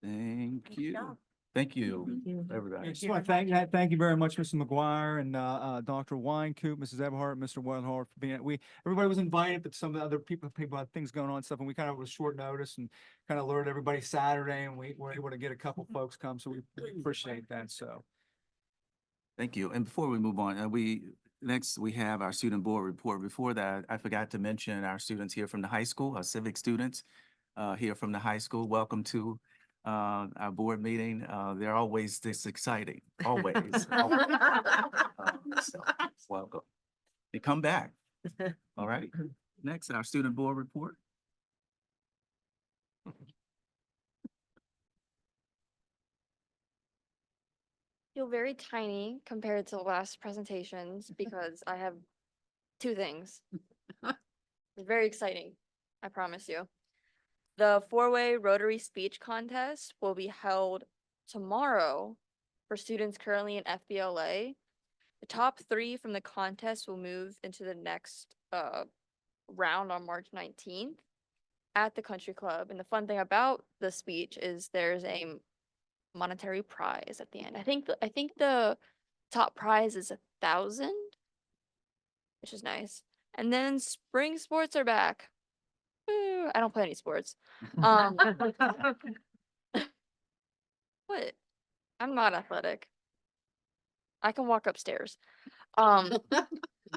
Thank you. job. Thank you, I everybody. just want to thank you very much, Mr. McGuire and Dr. Weincoop, Mrs. Eberhardt, Mr. Wildhart, for being. Everybody was invited, but some of the other people had things going on and stuff, and we kind of was short notice and kind of lured everybody Saturday, and we were able to get a couple folks come, so we appreciate that. So Thank you. And before we move on, next we have our student board report. Before that, I forgot to mention our students here from the high school, our civic students here from the high school. Welcome to our board meeting. They're always this exciting, always. So, welcome. You come back. All right. Next, our student board report. Feel very tiny compared to the last presentations because I have two things. Very exciting, I promise you. The four-way Rotary speech contest will be held tomorrow for students currently in FBLA. The top three from the contest will move into the next round on March 19th at the country club. And the fun thing about the speech is there's a monetary prize at the end. I think the top prize is 1,000, which is nice. And then spring sports are back. Woo, I don't play any sports. What? I'm not athletic. I can walk upstairs.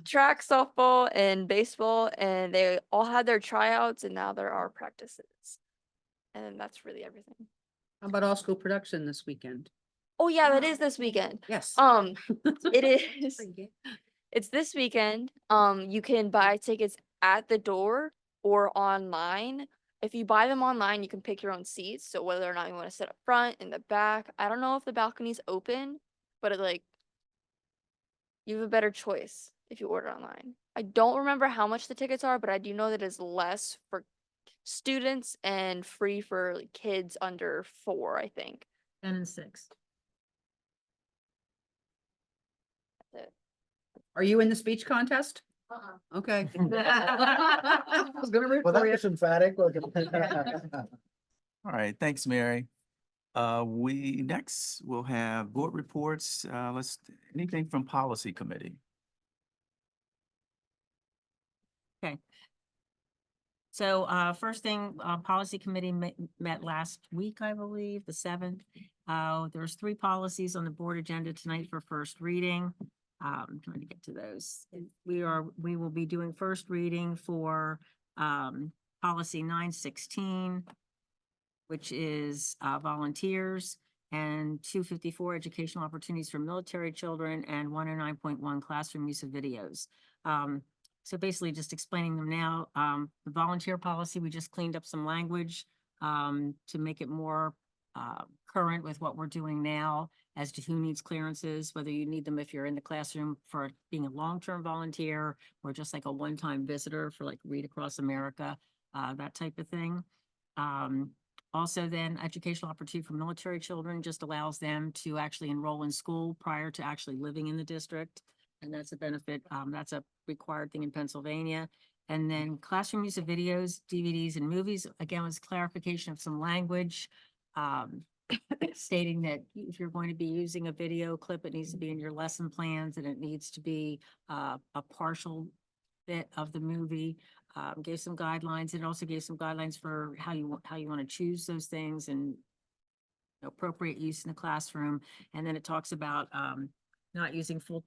Track, softball, and baseball, and they all had their tryouts, and now there are practices. And that's really everything. How about all school production this weekend? Oh yeah, that is this weekend. Yes. It is. It's this weekend. You can buy tickets at the door or online. If you buy them online, you can pick your own seats. So whether or not you want to sit up front, in the back, I don't know if the balcony's open, but you have a better choice if you order online. I don't remember how much the tickets are, but I do know that it's less for students and free for kids under 4, I think. 10 and 6. That's it. Are you in the speech contest? Okay. I was gonna root Well, for that you. was emphatic. All right, thanks, Mary. We next will have board reports. Anything from policy committee? Okay. So, first thing, policy committee met last week, I believe, the 7th. There's 3 policies on the board agenda tonight for first reading. Trying to get to those. We will be doing first reading for, policy 916, which is, volunteers, and 254 educational opportunities for military children, and 109.1 classroom use of videos. So basically just explaining them now. The volunteer policy, we just cleaned up some language to make it more current with what we're doing now as to who needs clearances, whether you need them if you're in the classroom for being a long-term volunteer or just like a one-time visitor for like Read Across America, that type of thing. Also then educational opportunity for military children just allows them to actually enroll in school prior to actually living in the district. And that's a benefit. That's a required thing in Pennsylvania. And then classroom use of videos, DVDs, and movies, again, was clarification of some language, stating that if you're going to be using a video clip, it needs to be in your lesson plans and it needs to be a partial bit of the movie. Gave some guidelines. It also gave some guidelines for how you want to choose those things and appropriate use in the classroom. And then it talks about not using full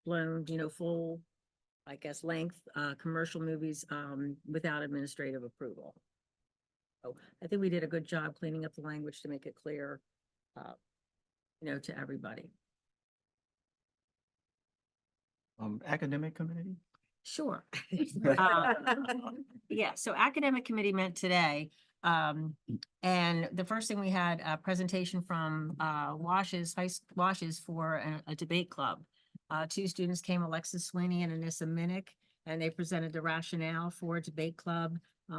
blown, full, I guess, length commercial movies without administrative approval. So I think we did a good job cleaning up the language to make it clear, to everybody. Academic committee? Sure. Yeah, so academic committee met today. And the first thing we had a presentation from WASH's for a debate club. 2 students came, Alexis Sweeney and Anissa Minnick, and they presented the rationale for a debate club.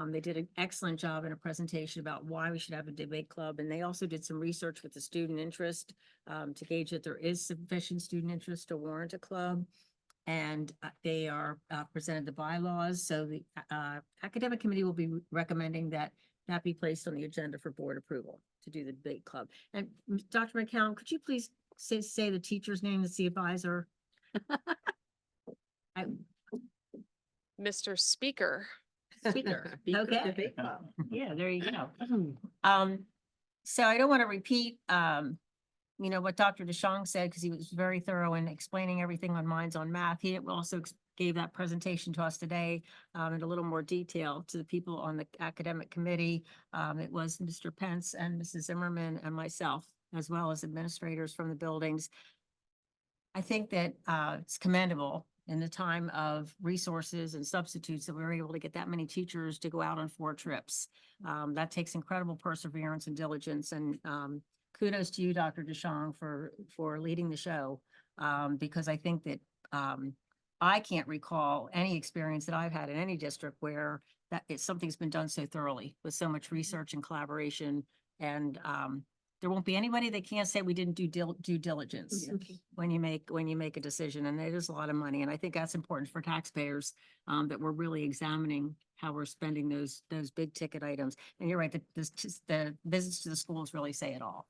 They did an excellent job in a presentation about why we should have a debate club. And they also did some research with the student interest to gauge that there is sufficient student interest to warrant a club. And they are presented the bylaws. So the academic committee will be recommending that be placed on the agenda for board approval to do the debate club. And Dr. McCallum, could you please say the teacher's name that's the advisor? Mr. Speaker. Speaker. Okay. Yeah, there you go. So I don't want to repeat, what Dr. DeShong said, because he was very thorough in explaining everything on Minds on Math. He also gave that presentation to us today in a little more detail to the people on the academic committee. It was Mr. Pence and Mrs. Zimmerman and myself, as well as administrators from the buildings. I think that it's commendable in the time of resources and substitutes that we were able to get that many teachers to go out on 4 trips. That takes incredible perseverance and diligence, and kudos to you, Dr. DeShong, for leading the show, because I think that I can't recall any experience that I've had in any district where something's been done so thoroughly with so much research and collaboration. And there won't be anybody that can't say we didn't do due diligence when you make a decision. And it is a lot of money. And I think that's important for taxpayers, that we're really examining how we're spending those big ticket items. And you're right, the visits to the schools really say it all.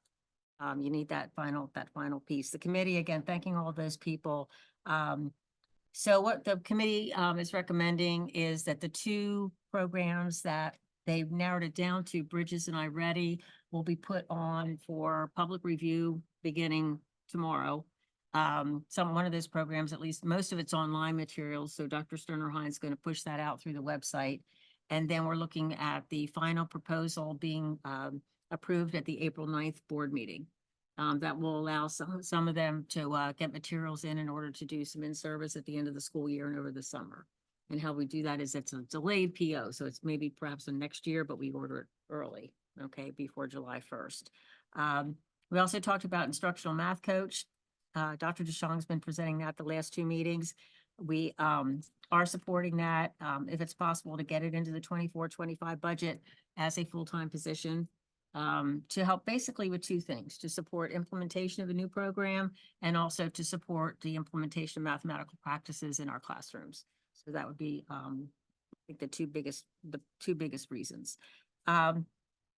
You need that final piece. The committee, again, thanking all of those people. So what the committee is recommending is that the two programs that they've narrowed it down to, Bridges and iReady, will be put on for public review beginning tomorrow. One of those programs, at least most of it's online materials, so Dr. Sterner-Hine is going to push that out through the website. And then we're looking at the final proposal being approved at the April 9th board meeting. That will allow some of them to get materials in order to do some in-service at the end of the school year and over the summer. And how we do that is it's a delayed PO, so it's maybe perhaps the next year, but we order it early, okay, before July 1st. We also talked about instructional math coach. Dr. DeShong's been presenting that the last two meetings. We are supporting that, if it's possible, to get it into the 24-25 budget as a full-time position. To help basically with two things, to support implementation of the new program and also to support the implementation of mathematical practices in our classrooms. So that would be, I think the two biggest reasons. I'm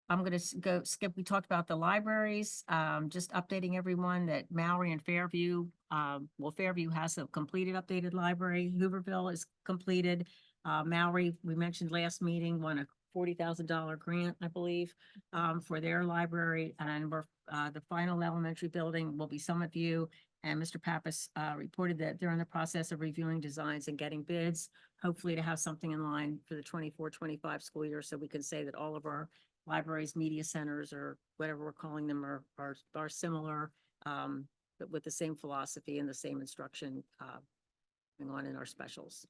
going to skip. We talked about the libraries, just updating everyone that Mallory and Fairview, Fairview has a completed updated library. Hooverville is completed. Mallory, we mentioned last meeting, won a $40,000 grant, I believe, for their library. And the final elementary building will be Summit View. And Mr. Pappas reported that they're in the process of reviewing designs and getting bids, hopefully to have something in line for the 24-25 school year. So we can say that all of our libraries, media centers, or whatever we're calling them are similar, but with the same philosophy and the same instruction going on in our specials.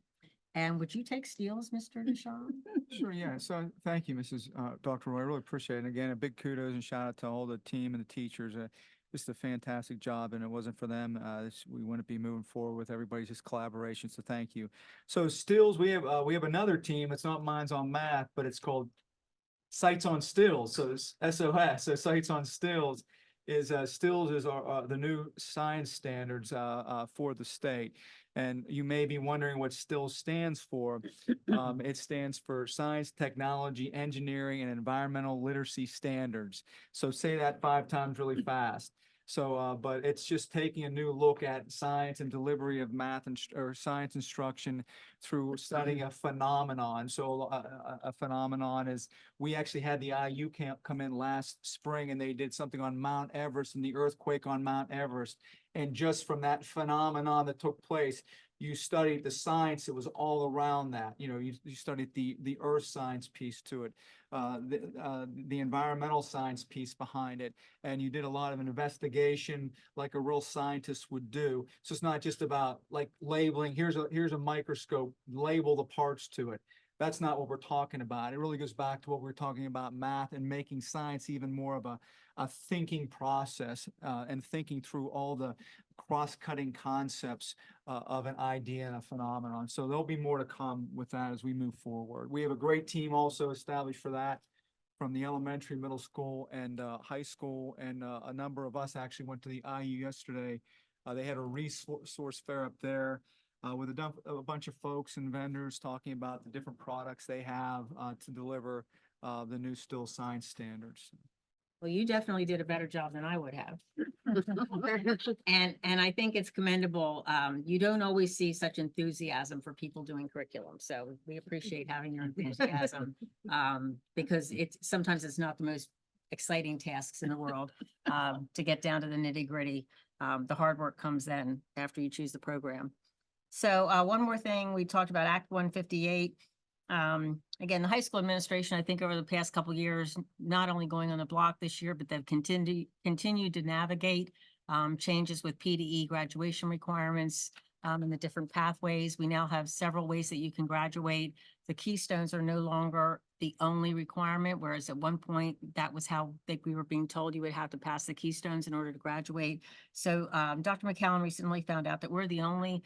And would you take Steele's, Mr. DeShong? Sure, yeah. So thank you, Mrs. Dr. Roy. I really appreciate it. And again, a big kudos and shout out to all the team and the teachers. Just a fantastic job, and it wasn't for them, we wouldn't be moving forward with everybody's just collaboration. So thank you. So Stills, we have another team. It's not Minds on Math, but it's called Sights on Stills. So it's SOS. So Sights on Stills is Stills is the new science standards for the state. And you may be wondering what STILL stands for. It stands for Science, Technology, Engineering, and Environmental Literacy Standards. So say that 5 times really fast. So, but it's just taking a new look at science and delivery of math or science instruction through studying a phenomenon. So a phenomenon is, we actually had the IU camp come in last spring, and they did something on Mount Everest and the earthquake on Mount Everest. And just from that phenomenon that took place, you studied the science that was all around that. You know, you studied the earth science piece to it, the environmental science piece behind it, and you did a lot of investigation like a real scientist would do. So it's not just about like labeling, here's a microscope, label the parts to it. That's not what we're talking about. It really goes back to what we're talking about, math and making science even more of a thinking process, and thinking through all the cross-cutting concepts of an idea and a phenomenon. So there'll be more to come with that as we move forward. We have a great team also established for that from the elementary, middle school, and high school. And a number of us actually went to the IU yesterday. They had a resource fair up there with a bunch of folks and vendors talking about the different products they have to deliver the new STILL science standards. Well, you definitely did a better job than I would have. And I think it's commendable. You don't always see such enthusiasm for people doing curriculum. So we appreciate having your enthusiasm, because sometimes it's not the most exciting tasks in the world to get down to the nitty gritty. The hard work comes then after you choose the program. So one more thing, we talked about Act 158. Again, the high school administration, I think over the past couple of years, not only going on the block this year, but they've continued to navigate changes with PDE graduation requirements and the different pathways. We now have several ways that you can graduate. The Keystones are no longer the only requirement, whereas at one point that was how we were being told you would have to pass the Keystones in order to graduate. So Dr. McCallum recently found out that we're the only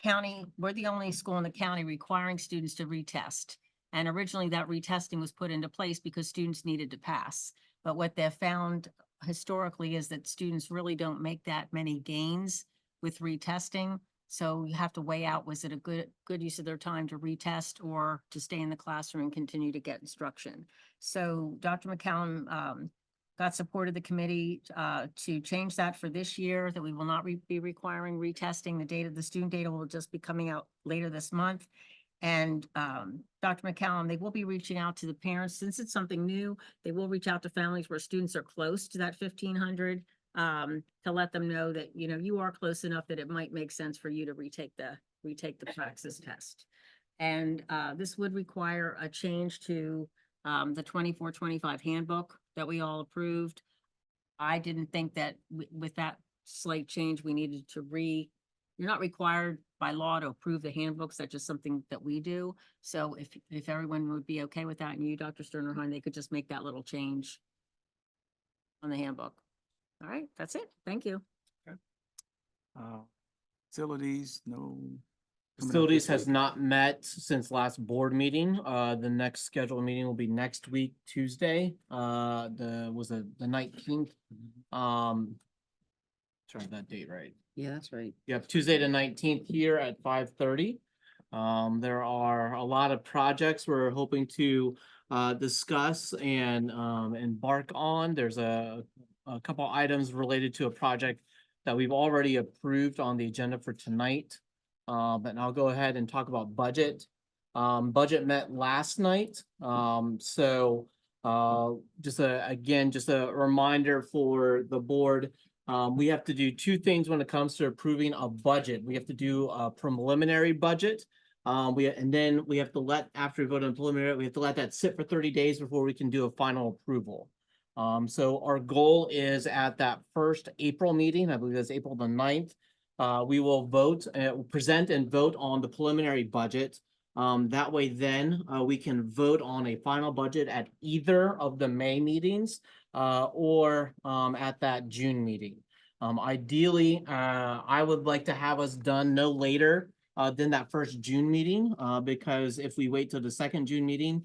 county, we're the only school in the county requiring students to retest. And originally that retesting was put into place because students needed to pass. But what they've found historically is that students really don't make that many gains with retesting. So you have to weigh out, was it a good use of their time to retest or to stay in the classroom and continue to get instruction? So Dr. McCallum got support of the committee to change that for this year, that we will not be requiring retesting. The data, the student data will just be coming out later this month. And Dr. McCallum, they will be reaching out to the parents. Since it's something new, they will reach out to families where students are close to that 1,500 to let them know that, you know, you are close enough that it might make sense for you to retake the praxis test. And this would require a change to the 24-25 handbook that we all approved. I didn't think that with that slight change, we needed to you're not required by law to approve the handbooks. That's just something that we do. So if everyone would be okay with that, and you, Dr. Sternerheim, they could just make that little change on the handbook. All right, that's it. Thank you. Facilities, no. coming up Facilities this has week? not met since last board meeting. The next scheduled meeting will be next week, Tuesday. The 19th. Sorry, that date right. Yeah, that's right. Yep, Tuesday the 19th here at 5:30. There are a lot of projects we're hoping to discuss and embark on. There's a couple items related to a project that we've already approved on the agenda for tonight. But I'll go ahead and talk about budget. Budget met last night. Just a reminder for the board. We have to do two things when it comes to approving a budget. We have to do a preliminary budget. And then we have to after we vote on preliminary, we have to let that sit for 30 days before we can do a final approval. So our goal is at that first April meeting, I believe that's April the 9th, we will present and vote on the preliminary budget. That way then we can vote on a final budget at either of the May meetings or at that June meeting. Ideally, I would like to have us done no later than that first June meeting, because if we wait till the second June meeting,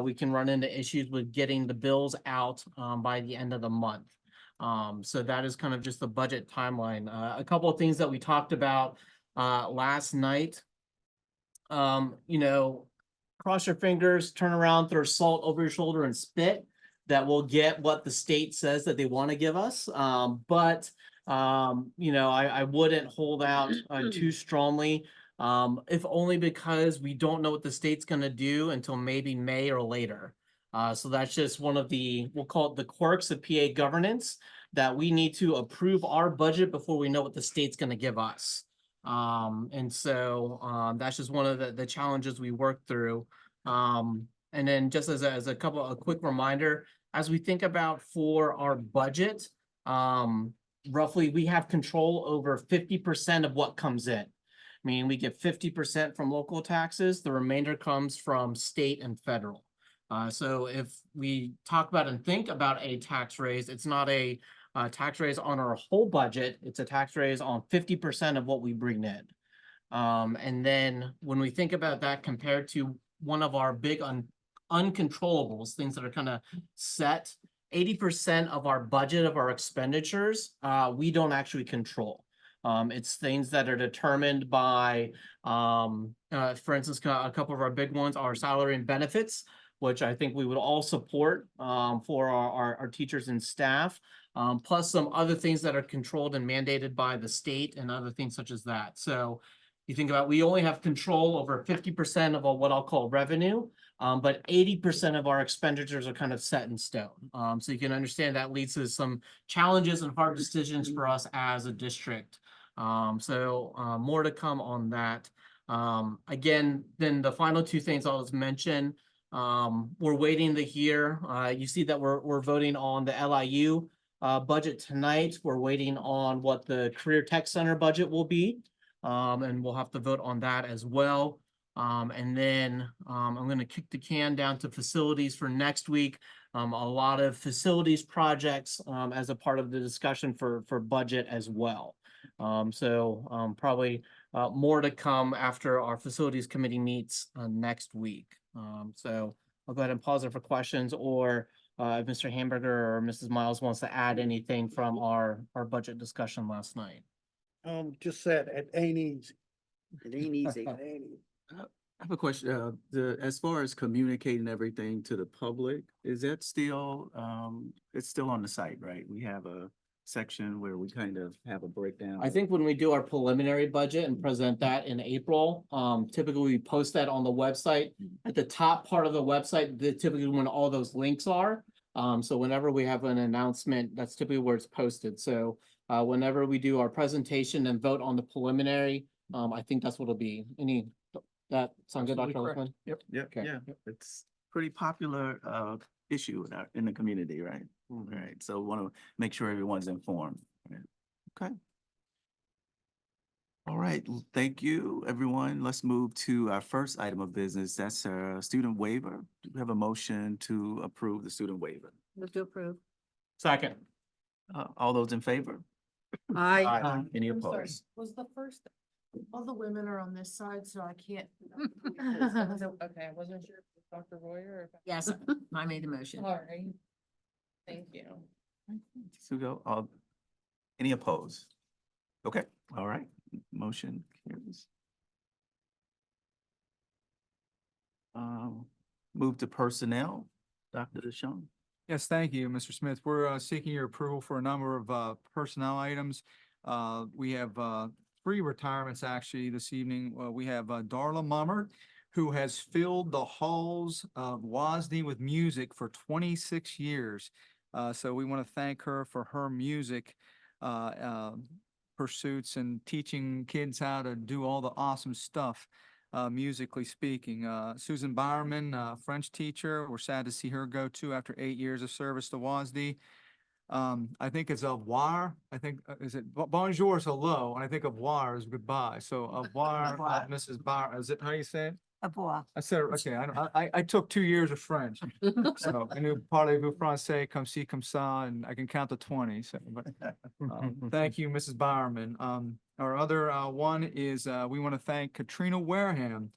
we can run into issues with getting the bills out by the end of the month. So that is kind of just the budget timeline. A couple of things that we talked about last night. You know, cross your fingers, turn around, throw salt over your shoulder and spit that we'll get what the state says that they want to give us. But you know, I wouldn't hold out too strongly. If only because we don't know what the state's going to do until maybe May or later. So that's just one of we'll call it the quirks of PA governance, that we need to approve our budget before we know what the state's going to give us. And so that's just one of the challenges we work through. And then just as a quick reminder, as we think about for our budget, roughly we have control over 50% of what comes in. Meaning we get 50% from local taxes, the remainder comes from state and federal. So if we talk about and think about a tax raise, it's not a tax raise on our whole budget, it's a tax raise on 50% of what we bring in. And then when we think about that compared to one of our big uncontrollables, things that are kind of set, 80% of our budget of our expenditures, we don't actually control. It's things that are determined by, for instance, a couple of our big ones are salary and benefits, which I think we would all support for our teachers and staff, plus some other things that are controlled and mandated by the state and other things such as that. So you think about, we only have control over 50% of what I'll call revenue, but 80% of our expenditures are kind of set in stone. So you can understand that leads to some challenges and hard decisions for us as a district. So more to come on that. Again, then the final two things I'll just mention. We're waiting to hear. You see that we're voting on the LIU budget tonight. We're waiting on what the Career Tech Center budget will be. And we'll have to vote on that as well. And then I'm going to kick the can down to facilities for next week. A lot of facilities projects as a part of the discussion for budget as well. So probably more to come after our facilities committee meets next week. So I'll go ahead and pause it for questions, or if Mr. Hamburger or Mrs. Miles wants to add anything from our budget discussion last night. Just said it ain't easy. It ain't easy. It ain't easy. I have a question. As far as communicating everything to the public, is that still, it's still on the site, right? We have a section where we kind of have a breakdown. I think when we do our preliminary budget and present that in April, typically we post that on the website. At the top part of the website, typically when all those links are. So whenever we have an announcement, that's typically where it's posted. So whenever we do our presentation and vote on the preliminary, I think that's what it'll be. That sound good, Dr. Absolutely correct. Lickman? Yep. Yeah, Okay. yeah, it's pretty popular issue in the community, right? Right, so want to make sure everyone's informed. Right. Okay. All right, thank you, everyone. Let's move to our first item of business. That's a student waiver. Do we have a motion to approve the student waiver? Move to approve. Second. All those in favor? Aye. Any opposed? Was the first, all the women are on this side, so I can't. Okay, I wasn't sure if it was Dr. Royer or. Yes, I made the motion. All right. Thank you. Sugo, any opposed? Okay, all right, motion carries. Move to personnel, Dr. DeShawn. Yes, thank you, Mr. Smith. We're seeking your approval for a number of personnel items. We have 3 retirements actually this evening. We have Darla Mummer, who has filled the halls of WASD with music for 26 years. So we want to thank her for her music pursuits and teaching kids how to do all the awesome stuff, musically speaking. Susan Bowerman, French teacher, we're sad to see her go too after 8 years of service to WASD. I think it's au revoir. I think, is it bonjour is hello, and I think au revoir is goodbye. So au revoir, Mrs. Bar, is it how you say it? Au revoir. I said, okay, I took 2 years of French. So I knew parlez-vous français, comme ci, comme ça, and I can count to 20. So, but, thank you, Mrs. Bowerman. Our other one is, we want to thank Katrina Wareham,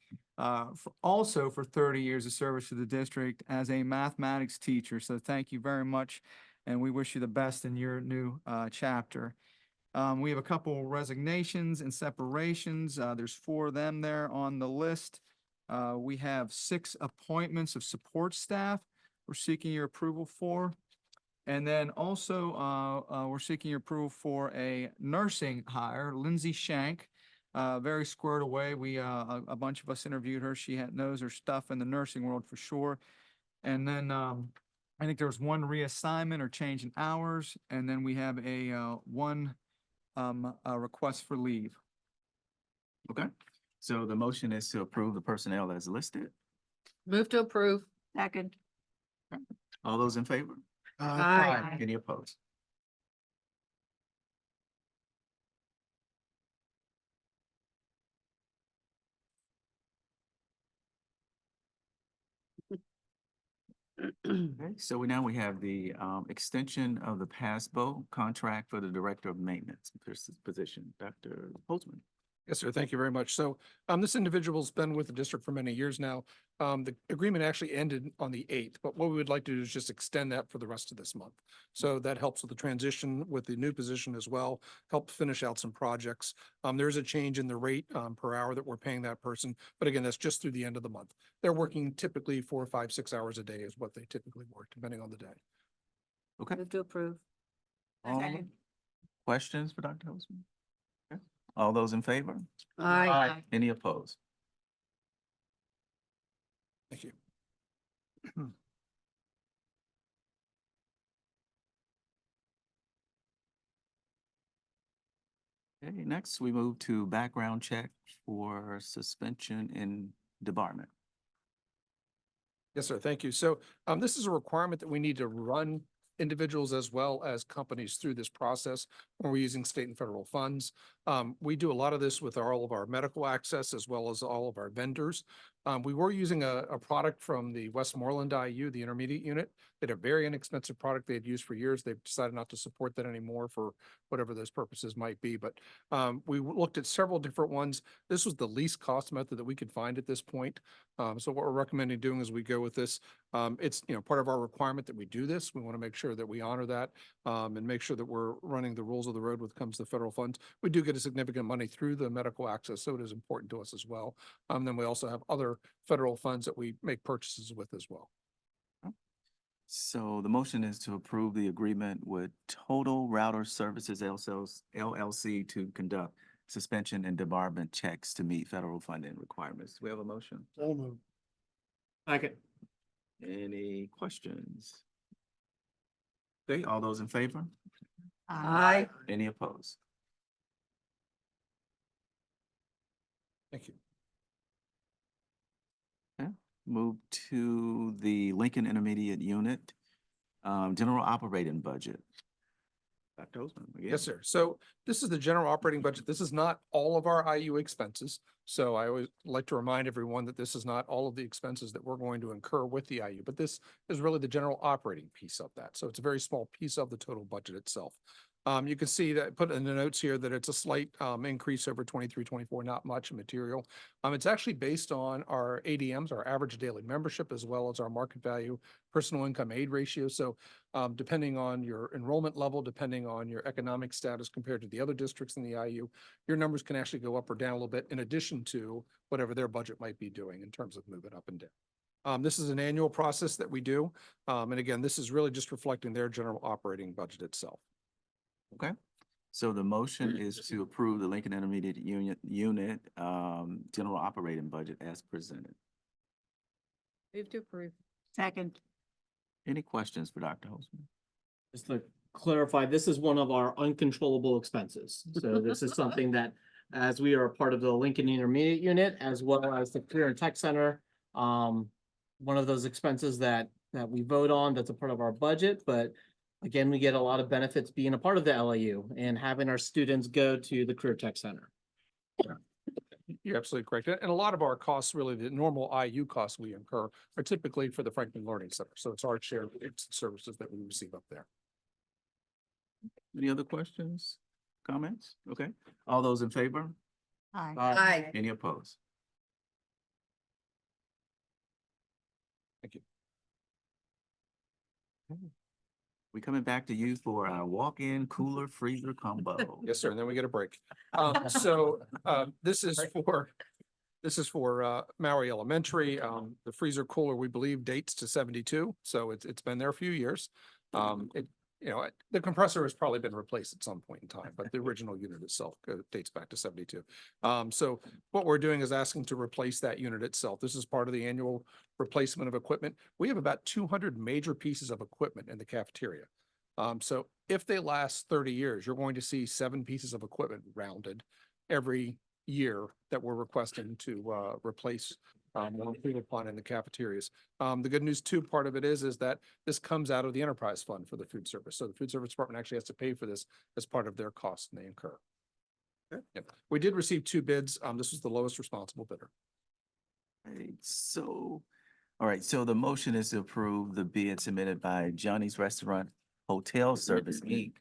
also for 30 years of service to the district as a mathematics teacher. So thank you very much, and we wish you the best in your new chapter. We have a couple resignations and separations. There's 4 of them there on the list. We have 6 appointments of support staff we're seeking your approval for. And then also, we're seeking your approval for a nursing hire, Lindsay Shank, very squared away. A bunch of us interviewed her. She knows her stuff in the nursing world for sure. And then, I think there was 1 reassignment or change in hours, and then we have a request for leave. Okay, so the motion is to approve the personnel as listed. Move to approve. Second. All those in favor? Aye. Any opposed? Okay, so we have the extension of the PASBO contract for the Director of Maintenance position, Dr. Holtzman. Yes, sir. Thank you very much. So this individual's been with the district for many years now. The agreement actually ended on the 8th, but what we would like to do is just extend that for the rest of this month. So that helps with the transition with the new position as well, help finish out some projects. There is a change in the rate per hour that we're paying that person, but again, that's just through the end of the month. They're working typically 4, 5, 6 hours a day is what they typically work, depending on the day. Okay. Move to approve. All questions for Dr. Holtzman? Okay. All those in favor? Aye. Any opposed? Thank you. Okay, next we move to background check for suspension and debarment. Yes, sir. Thank you. So this is a requirement that we need to run individuals as well as companies through this process when we're using state and federal funds. We do a lot of this with all of our medical access as well as all of our vendors. We were using a product from the Westmoreland IU, the intermediate unit. They had a very inexpensive product they had used for years. They've decided not to support that anymore for whatever those purposes might be. But we looked at several different ones. This was the least cost method that we could find at this point. So what we're recommending doing as we go with this, it's, part of our requirement that we do this. We want to make sure that we honor that and make sure that we're running the rules of the road when it comes to federal funds. We do get a significant money through the medical access, so it is important to us as well. Then we also have other federal funds that we make purchases with as well. So the motion is to approve the agreement with Total Router Services LLC to conduct suspension and debarment checks to meet federal funding requirements. Do we have a motion? So moved. Second. Any questions? Okay, all those in favor? Aye. Any opposed? Thank you. Move to the Lincoln Intermediate Unit, general operating budget. Dr. Osman, again. Yes, sir. So this is the general operating budget. This is not all of our IU expenses. So I always like to remind everyone that this is not all of the expenses that we're going to incur with the IU, but this is really the general operating piece of that. So it's a very small piece of the total budget itself. You can see that put in the notes here that it's a slight increase over 23-24, not much material. It's actually based on our ADMs, our average daily membership, as well as our market value personal income aid ratio. So depending on your enrollment level, depending on your economic status compared to the other districts in the IU, your numbers can actually go up or down a little bit in addition to whatever their budget might be doing in terms of moving up and down. This is an annual process that we do. And again, this is really just reflecting their general operating budget itself. Okay, so the motion is to approve the Lincoln Intermediate Unit, general operating budget as presented. Move to approve. Second. Any questions for Dr. Holzman? Just to clarify, this is one of our uncontrollable expenses. So this is something that, as we are a part of the Lincoln Intermediate Unit, as well as the Career and Tech Center, one of those expenses that we vote on, that's a part of our budget, but again, we get a lot of benefits being a part of the LIU and having our students go to the Career Tech Center. You're absolutely correct. And a lot of our costs, really the normal IU costs we incur are typically for the Franklin Learning Center. So it's our share of the services that we receive up there. Any other questions, comments? Okay, all those in favor? Aye. Aye. Any opposed? Thank you. We coming back to you for our walk-in cooler freezer combo. Yes, sir. And then we get a break. This is for Maui Elementary. The freezer cooler, we believe, dates to 72. So it's been there a few years. The compressor has probably been replaced at some point in time, but the original unit itself dates back to 72. So what we're doing is asking to replace that unit itself. This is part of the annual replacement of equipment. We have about 200 major pieces of equipment in the cafeteria. So if they last 30 years, you're going to see 7 pieces of equipment rounded every year that we're requesting to replace more food upon in the cafeterias. The good news too, part of it is that this comes out of the enterprise fund for the food service. So the food service department actually has to pay for this as part of their costs and they incur. Okay. Yep. We did receive 2 bids. This was the lowest responsible bidder. Right, all right, so the motion is to approve the bid submitted by Johnny's Restaurant Hotel Service, Inc.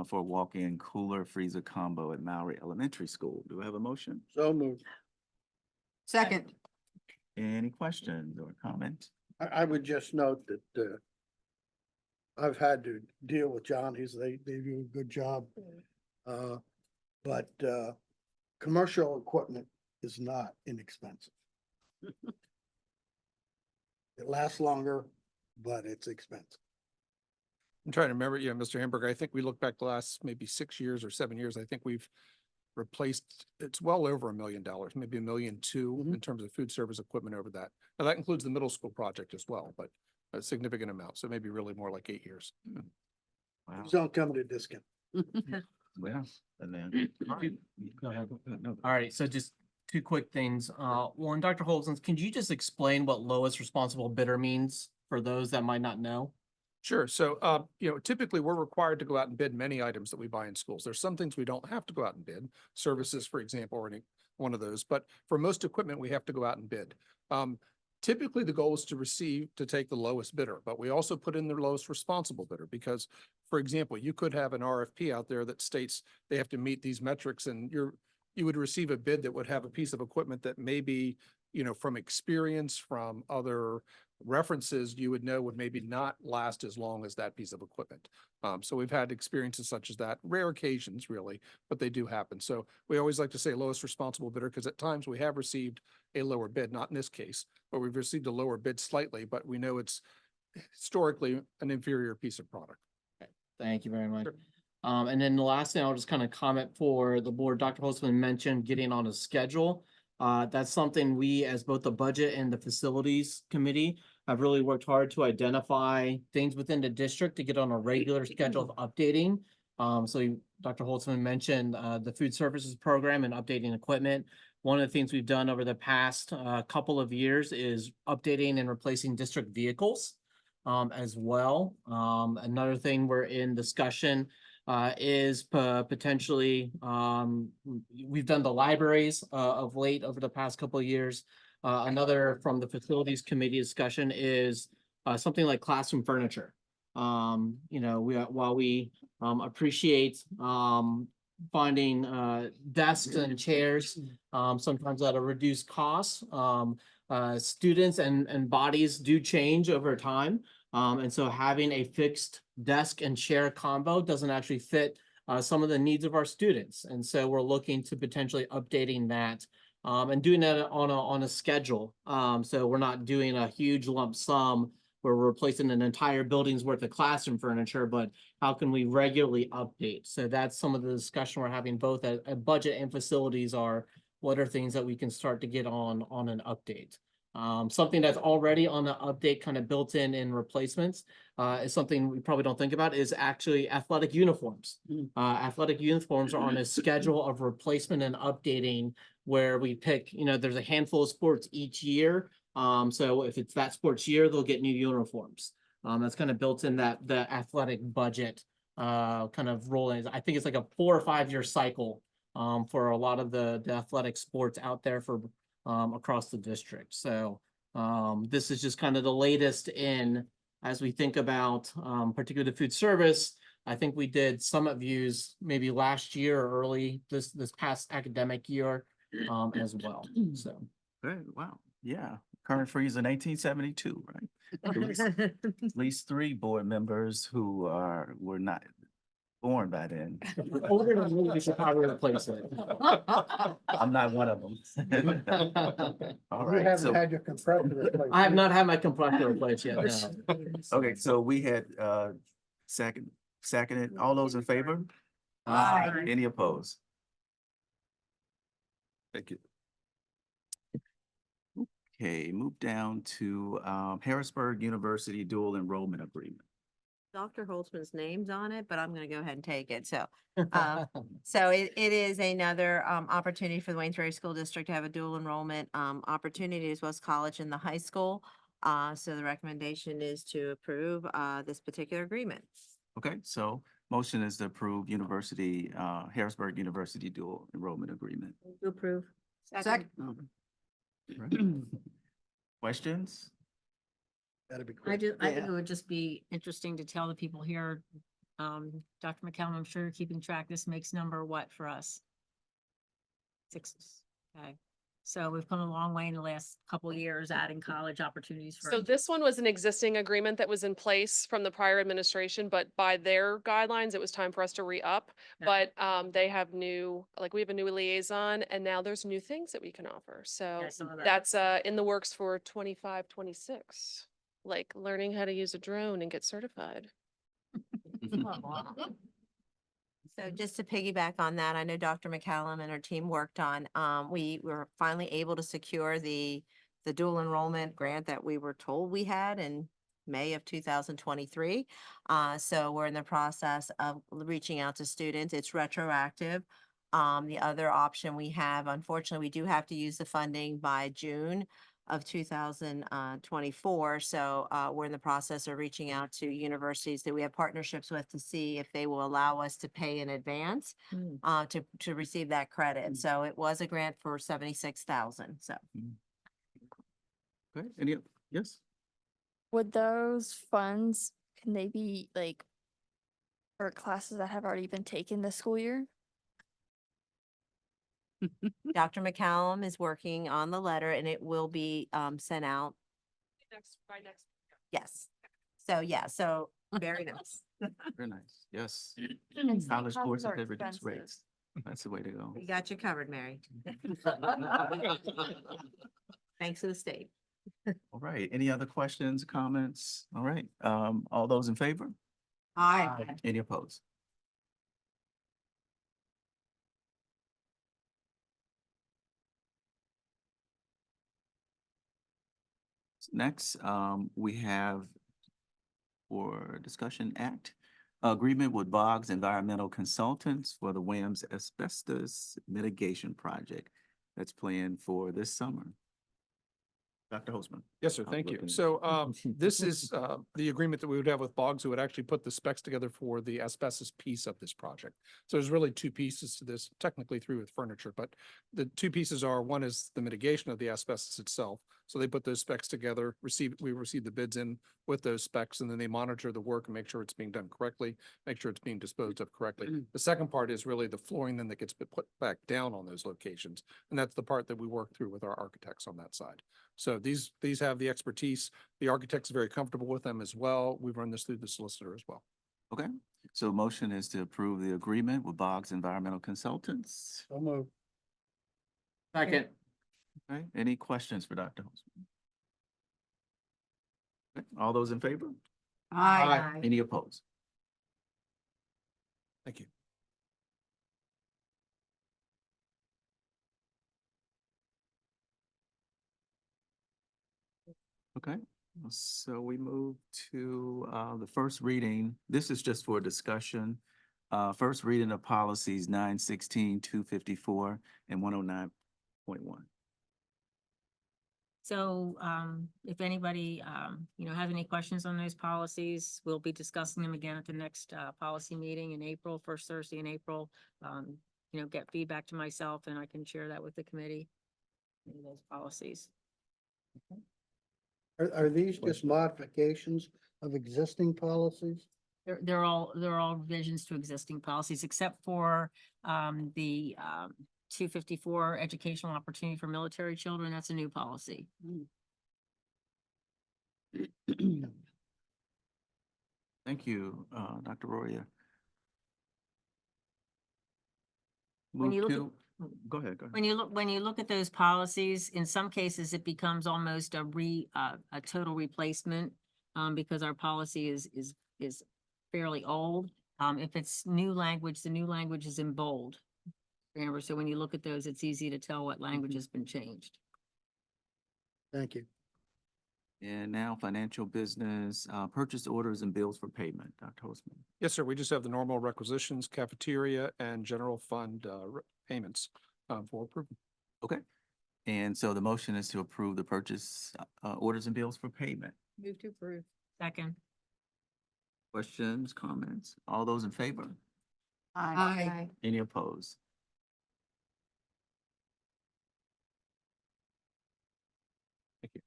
For a walk-in cooler freezer combo at Maui Elementary School. Do I have a motion? So moved. Second. Any questions or comments? I would just note that I've had to deal with Johnny's. They do a good job. But commercial equipment is not inexpensive. It lasts longer, but it's expensive. I'm trying to remember, Mr. Hamburger, I think we look back the last maybe 6 years or 7 years. I think we've replaced, it's well over $1 million, maybe $1.2 million in terms of food service equipment over that. Now that includes the middle school project as well, but a significant amount. So maybe really more like 8 years. Wow. These don't come at a discount. Well, and then. Go ahead. All right, so just 2 quick things. One, Dr. Holzens, can you just explain what lowest responsible bidder means for those that might not know? Sure. So, typically we're required to go out and bid many items that we buy in schools. There's some things we don't have to go out and bid, services, for example, or any one of those. But for most equipment, we have to go out and bid. Typically, the goal is to take the lowest bidder, but we also put in the lowest responsible bidder because, for example, you could have an RFP out there that states they have to meet these metrics and you would receive a bid that would have a piece of equipment that maybe, from experience, from other references, you would know would maybe not last as long as that piece of equipment. So we've had experiences such as that, rare occasions really, but they do happen. So we always like to say lowest responsible bidder because at times we have received a lower bid, not in this case, but we've received a lower bid slightly, but we know it's historically an inferior piece of product. Thank you very much. Sure. And then the last thing I'll just kind of comment for the board, Dr. Holtzman mentioned getting on a schedule. That's something we, as both the budget and the facilities committee, have really worked hard to identify things within the district to get on a regular schedule of updating. Dr. Holtzman mentioned the food services program and updating equipment. One of the things we've done over the past couple of years is updating and replacing district vehicles as well. Another thing we're in discussion is potentially, we've done the libraries of late over the past couple of years. Another from the facilities committee discussion is something like classroom furniture. While we appreciate finding desks and chairs, sometimes at a reduced cost, students and bodies do change over time. And so having a fixed desk and chair combo doesn't actually fit some of the needs of our students. And so we're looking to potentially updating that and doing that on a schedule. So we're not doing a huge lump sum where we're replacing an entire building's worth of classroom furniture, but how can we regularly update? So that's some of the discussion we're having both at budget and facilities are what are things that we can start to get on an update. Something that's already on the update kind of built in replacements is something we probably don't think about is actually athletic uniforms. Athletic uniforms are on a schedule of replacement and updating where we pick, there's a handful of sports each year. So if it's that sports year, they'll get new uniforms. That's kind of built in the athletic budget kind of rolling. I think it's like a 4 or 5 year cycle for a lot of the athletic sports out there for across the district. So this is just kind of the latest in as we think about particularly the food service. I think we did summit views maybe last year or early this past academic year as well. So Good, wow, yeah, current freeze in 1872, right? At least 3 board members who were not born by then. older than me, we should probably replace it. I'm not one of them. All You right, haven't so, had your compressor replaced. I have not had my compressor replaced yet, no. okay, so we had seconded, all those in favor? Aye. Any opposed? Thank you. Okay, move down to Harrisburg University Dual Enrollment Agreement. Dr. Holtzman's name's on it, but I'm gonna go ahead and take it. So, it is another opportunity for the Waynesbury School District to have a dual enrollment opportunity as well as college and the high school. So the recommendation is to approve this particular agreement. Okay, so motion is to approve Harrisburg University Dual Enrollment Agreement. To approve. Second. Questions? That'd be I great. think it would just be interesting to tell the people here, Dr. McCallum, I'm sure you're keeping track. This makes number what for us? 6. Okay. So we've come a long way in the last couple of years, adding college opportunities for. So this one was an existing agreement that was in place from the prior administration, but by their guidelines, it was time for us to re-up. Yeah. But they have we have a new liaison and now there's new things that we can offer. So Yeah, I saw that. that's in the works for 25, 26, like learning how to use a drone and get certified. So just to piggyback on that, I know Dr. McCallum and her team worked on, we were finally able to secure the dual enrollment grant that we were told we had in May of 2023. So we're in the process of reaching out to students. It's retroactive. The other option we have, unfortunately, we do have to use the funding by June of 2024. So we're in the process of reaching out to universities that we have partnerships with to see if they will allow us to pay in advance to receive that credit. So it was a grant for 76,000. So Okay, any, yes? Would those funds, can they be like for classes that have already been taken this school year? Dr. McCallum is working on the letter and it will be sent out. By next. Yes. So, yeah, so very nice. Very nice, yes. And state College classes courses are have reduced expensive. rates. That's the way to go. We got you covered, Mary. Thanks to the state. All right, any other questions, comments? All right, all those in favor? Aye. Any opposed? Next, we have for discussion act, agreement with Boggs Environmental Consultants for the Williams Asbestos Mitigation Project that's planned for this summer. Dr. Holzman. Yes, sir. I'm Thank you. looking- So this is the agreement that we would have with Boggs, who would actually put the specs together for the asbestos piece of this project. So there's really two pieces to this, technically three with furniture, but the two pieces are, one is the mitigation of the asbestos itself. So they put those specs together, we receive the bids in with those specs, and then they monitor the work and make sure it's being done correctly, make sure it's being disposed of correctly. The second part is really the flooring then that gets put back down on those locations. And that's the part that we work through with our architects on that side. So these have the expertise. The architect's very comfortable with them as well. We've run this through the solicitor as well. Okay, so motion is to approve the agreement with Boggs Environmental Consultants. So moved. Second. Okay, any questions for Dr. Holzman? Okay, all those in favor? Aye. Any opposed? Thank you. Okay, so we move to the first reading. This is just for discussion. First reading of policies 916, 254, and 109.1. So if anybody, has any questions on those policies, we'll be discussing them again at the next policy meeting in April, first Thursday in April. Get feedback to myself and I can share that with the committee. Those policies. Are these just modifications of existing policies? They're all revisions to existing policies, except for the 254 educational opportunity for military children. That's a new policy. Thank you, Dr. Roya. When Move you look to, go ahead, go ahead. When you look at those policies, in some cases, it becomes almost a total replacement, because our policy is fairly old. If it's new language, the new language is in bold. Remember, so when you look at those, it's easy to tell what language has been changed. Thank you. And now financial business, purchase orders and bills for payment, Dr. Holzman. Yes, sir. We just have the normal requisitions, cafeteria and general fund payments for approval. Okay, and so the motion is to approve the purchase orders and bills for payment. Move to approve. Second. Questions, comments? All those in favor? Aye. Any opposed? Thank you.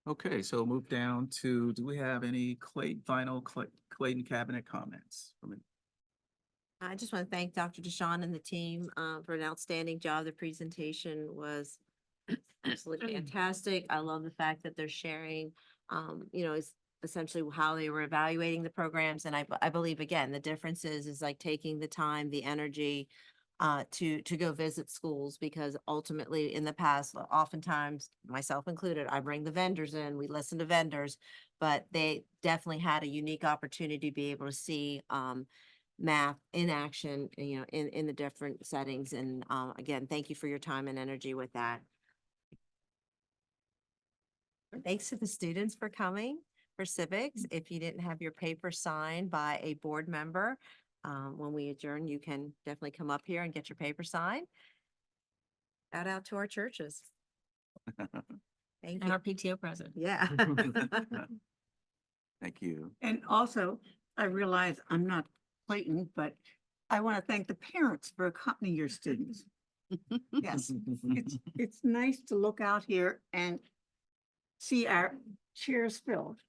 Okay, so move down to, do we have any Clayton cabinet comments? I just want to thank Dr. DeShawn and the team for an outstanding job. The presentation was absolutely fantastic. I love the fact that they're sharing, is essentially how they were evaluating the programs. And I believe, again, the difference is like taking the time, the energy to go visit schools, because ultimately in the past, oftentimes, myself included, I bring the vendors in, we listen to vendors, but they definitely had a unique opportunity to be able to see math in action, in the different settings. And again, thank you for your time and energy with that. Thanks to the students for coming for civics. If you didn't have your paper signed by a board member, when we adjourn, you can definitely come up here and get your paper signed. Shout out to our churches. Thank And you. our PTO president. Yeah. Thank you. And also, I realize I'm not Clayton, but I want to thank the parents for accompanying your students. Yes, it's nice to look out here and see our chairs filled,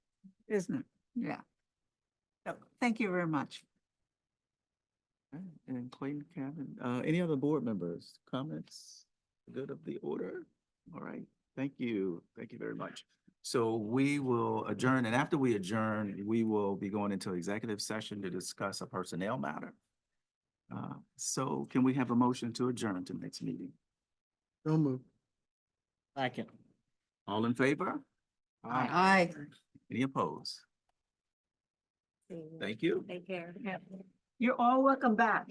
isn't it? Yeah. So, thank you very much. Okay, and Clayton, Kevin, any other board members, comments, good of the order? All right, thank you. Thank you very much. So we will adjourn, and after we adjourn, we will be going into executive session to discuss a personnel matter. So can we have a motion to adjourn to next meeting? Don't move. Second. All in favor? Aye. Any opposed? Thank you. Take care. You're all welcome back.